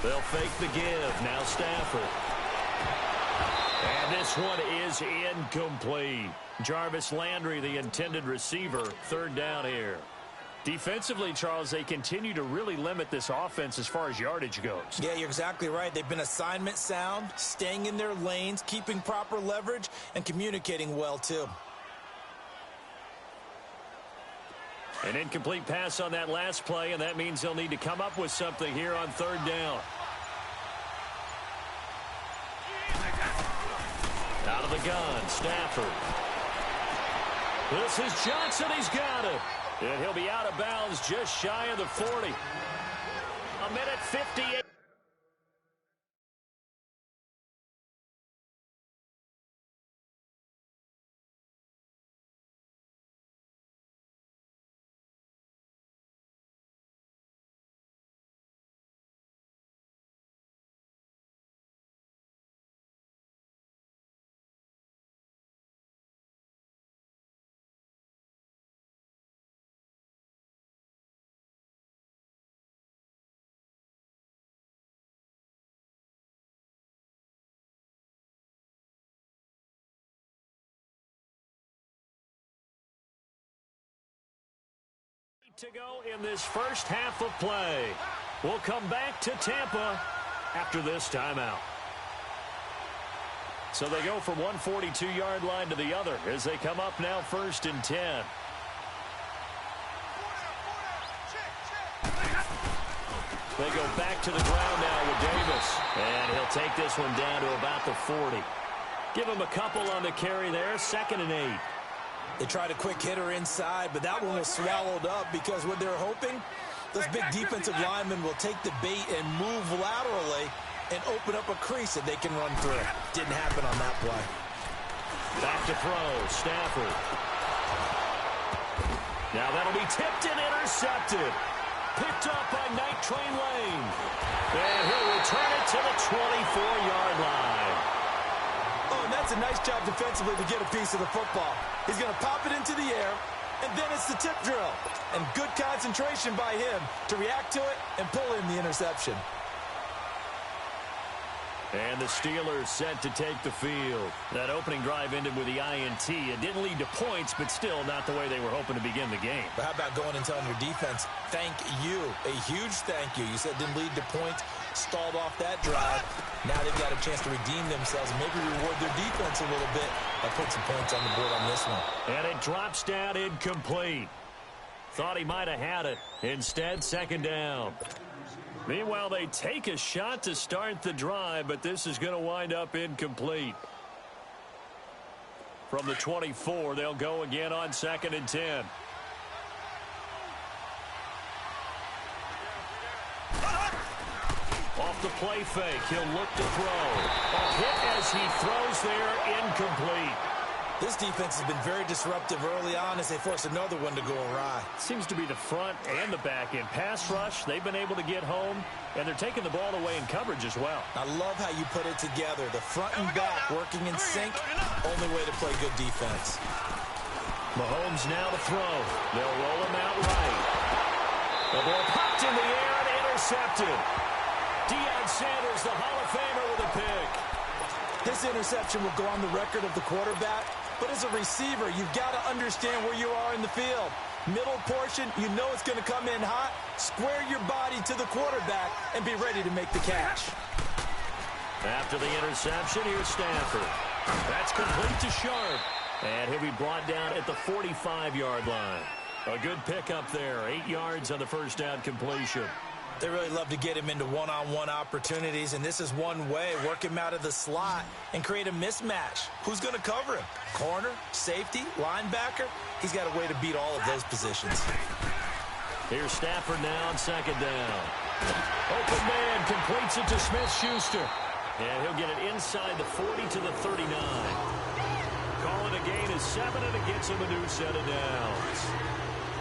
They'll fake the give. Now Stafford. And this one is incomplete. Jarvis Landry, the intended receiver, 3rd down here. Defensively, Charles, they continue to really limit this offense as far as yardage goes. Yeah, you're exactly right. They've been assignment sound, staying in their lanes, keeping proper leverage, and communicating well, too. An incomplete pass on that last play, and that means they'll need to come up with something here on 3rd down. Out of the gun, Stafford. This is Johnson. He's got it. And he'll be out of bounds just shy of the 40. 1:58. To go in this first half of play. We'll come back to Tampa after this timeout. So they go from one 42-yard line to the other as they come up now 1st and 10. They go back to the ground now with Davis. And he'll take this one down to about the 40. Give him a couple on the carry there. 2nd and 8. They tried a quick hitter inside, but that one was swallowed up because what they're hoping, those big defensive linemen will take the bait and move laterally and open up a crease that they can run through. Didn't happen on that play. Back to throw, Stafford. Now that'll be tipped and intercepted. Picked up by Night Train Lane. And he'll return it to the 24-yard line. Oh, and that's does a nice job defensively to get a piece of the football. He's going to pop it into the air, and then it's the tip drill. And good concentration by him to react to it and pull in the interception. And the Steelers set to take the field. That opening drive ended with the INT. It didn't lead to points, but still not the way they were hoping to begin the game. But how about going and telling your defense, thank you, a huge thank you. You said it didn't lead to points, stalled off that drive. Now they've got a chance to redeem themselves and maybe reward their defense a little bit by putting some points on the board on this one. And it drops down incomplete. Thought he might have had it. Instead, second down. Meanwhile, they take a shot to start the drive, but this is going to wind up incomplete. From the 24, they'll go again on 2nd and 10. Off the play fake, he'll look to throw. A hit as he throws there, incomplete. This defense has been very disruptive early on as they force another one to go awry. Seems to be the front and the back end. Pass rush, they've been able to get home, and they're taking the ball away in coverage as well. I love how you put it together. The front and back working in sync. Only way to play good defense. Mahomes now to throw. They'll roll him out right. The ball popped in the air and intercepted. Deion Sanders, the Hall of Famer, with a pick. This interception will go on the record of the quarterback, but as a receiver, you've got to understand where you are in the field. Middle portion, you know it's going to come in hot. Square your body to the quarterback and be ready to make the catch. After the interception, here's Stafford. That's complete to Sharp. And he'll be brought down at the 45-yard line. A good pickup there. 8 yards on the first down completion. They really love to get him into one-on-one opportunities, and this is one way. Work him out of the slot and create a mismatch. Who's going to cover him? Corner, safety, linebacker? He's got a way to beat all of those positions. Here's Stafford now on 2nd down. Open man completes it to Smith-Schuster. And he'll get it inside the 40 to the 39. Call it a gain of 7, and it gets him a new set of downs.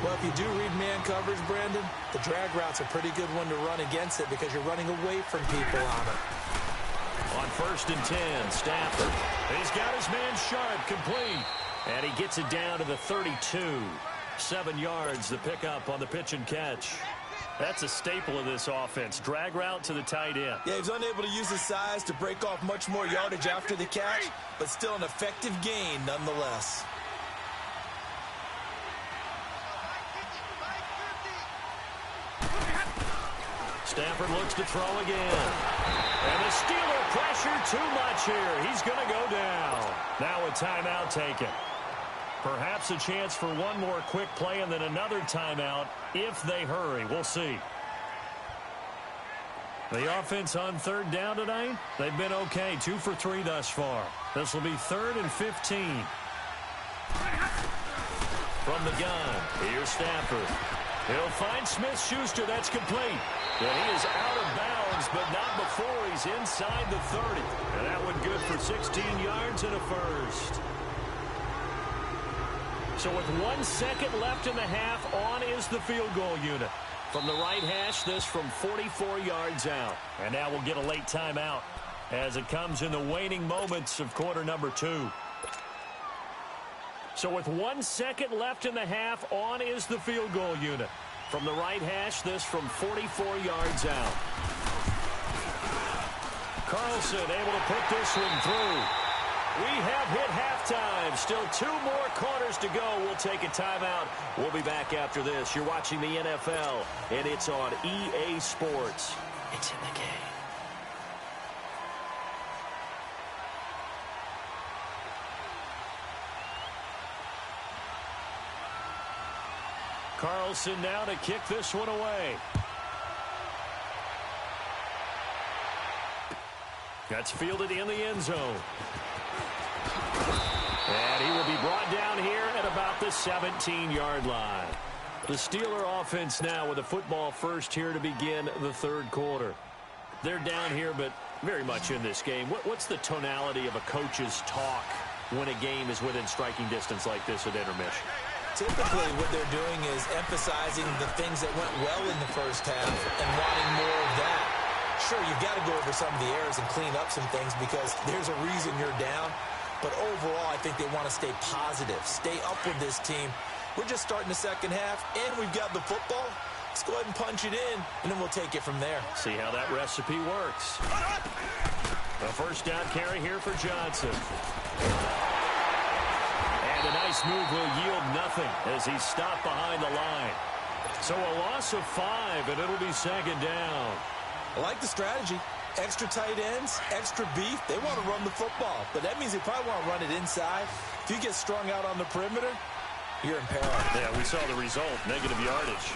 Well, if you do read man coverage, Brandon, the drag route's a pretty good one to run against it because you're running away from people on it. On 1st and 10, Stafford. He's got his man Sharp complete. And he gets it down to the 32. 7 yards, the pickup on the pitch and catch. That's a staple of this offense. Drag route to the tight end. Yeah, he was unable to use his size to break off much more yardage after the catch, but still an effective gain nonetheless. Stafford looks to throw again. And the Steeler pressure too much here. He's going to go down. Now a timeout taken. Perhaps a chance for one more quick play and then another timeout if they hurry. We'll see. The offense on 3rd down tonight, they've been okay. 2 for 3 thus far. This will be 3rd and 15. From the gun, here's Stafford. He'll find Smith-Schuster. That's complete. And he is out of bounds, but not before he's inside the 30. And that one good for 16 yards and a first. So with 1 second left in the half, on is the field goal unit. From the right hash, this from 44 yards out. And now we'll get a late timeout as it comes in the waning moments of quarter number 2. So with 1 second left in the half, on is the field goal unit. From the right hash, this from 44 yards out. Carlson able to put this one through. We have hit halftime. Still 2 more quarters to go. We'll take a timeout. We'll be back after this. You're watching the NFL, and it's on EA Sports. It's in the game. Carlson now to kick this one away. That's fielded in the end zone. And he will be brought down here at about the 17-yard line. The Steeler offense now with a football first here to begin the 3rd quarter. They're down here, but very much in this game. What's the tonality of a coach's talk when a game is within striking distance like this at intermission? Typically, what they're doing is emphasizing the things that went well in the first half and wanting more of that. Sure, you've got to go over some of the errors and clean up some things because there's a reason you're down. But overall, I think they want to stay positive, stay up with this team. We're just starting the second half, and we've got the football. Let's go ahead and punch it in, and then we'll take it from there. See how that recipe works. A first down carry here for Johnson. And a nice move will yield nothing as he's stopped behind the line. So a loss of 5, and it'll be second down. I like the strategy. Extra tight ends, extra beef. They want to run the football, but that means they probably want to run it inside. If you get strung out on the perimeter, you're in peril. Yeah, we saw the result, negative yardage.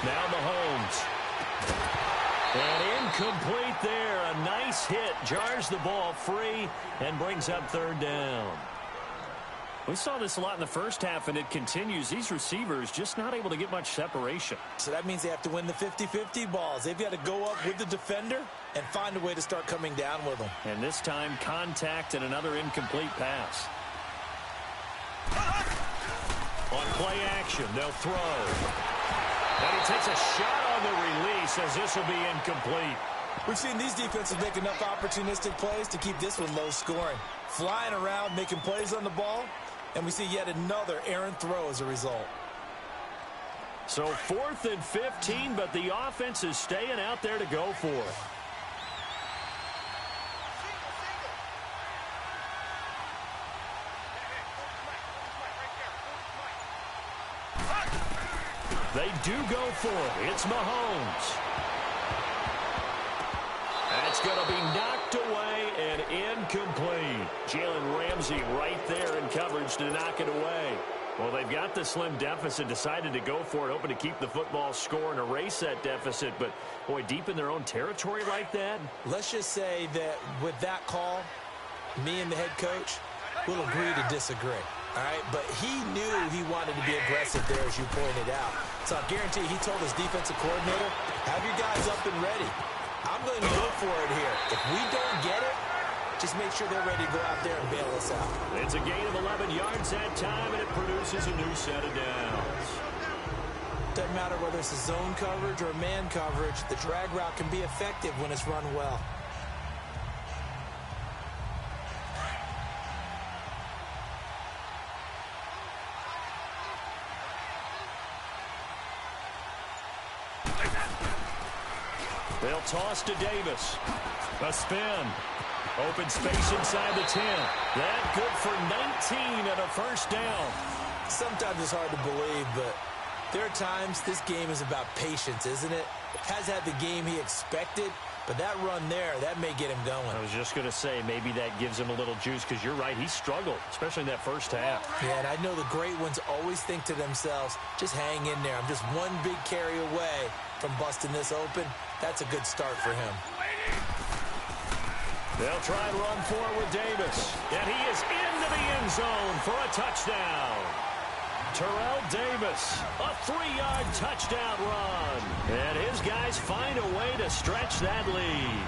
Now Mahomes. And incomplete there. A nice hit. Jars the ball free and brings up third down. We saw this a lot in the first half, and it continues. These receivers just not able to get much separation. So that means they have to win the 50-50 balls. They've got to go up with the defender and find a way to start coming down with them. And this time, contact and another incomplete pass. On play action, they'll throw. And he takes a shot on the release as this will be incomplete. We've seen these defenses make enough opportunistic plays to keep this one low scoring. Flying around, making plays on the ball, and we see yet another errant throw as a result. So 4th and 15, but the offense is staying out there to go for it. They do go for it. It's Mahomes. That's going to be knocked away and incomplete. Jalen Ramsey right there in coverage to knock it away. Well, they've got the slim deficit, decided to go for it, hoping to keep the football score and erase that deficit. But, boy, deep in their own territory like that. Let's just say that with that call, me and the head coach will agree to disagree. All right, but he knew he wanted to be aggressive there, as you pointed out. So I guarantee he told his defensive coordinator, have your guys up and ready. I'm going to go for it here. If we don't get it, just make sure they're ready to go out there and bail us out. It's a gain of 11 yards that time, and it produces a new set of downs. Doesn't matter whether it's a zone coverage or man coverage, the drag route can be effective when it's run well. They'll toss to Davis. A spin. Open space inside the 10. That good for 19 and a first down. Sometimes it's hard to believe, but there are times this game is about patience, isn't it? Has had the game he expected, but that run there, that may get him going. I was just going to say, maybe that gives him a little juice, because you're right, he struggled, especially in that first half. Yeah, and I know the great ones always think to themselves, just hang in there. I'm just one big carry away from busting this open. That's a good start for him. They'll try and run forward with Davis. And he is into the end zone for a touchdown. Terrell Davis, a 3-yard touchdown run. And his guys find a way to stretch that lead.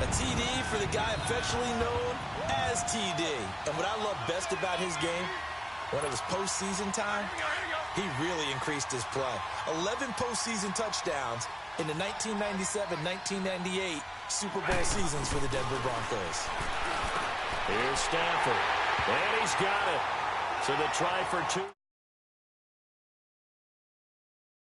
A TD for the guy affectionately known as TD. And what I love best about his game, when it was postseason time, he really increased his play. 11 postseason touchdowns in the 1997-1998 Super Bowl seasons for the Denver Broncos. Here's Stafford. And he's got it. So the try for 2.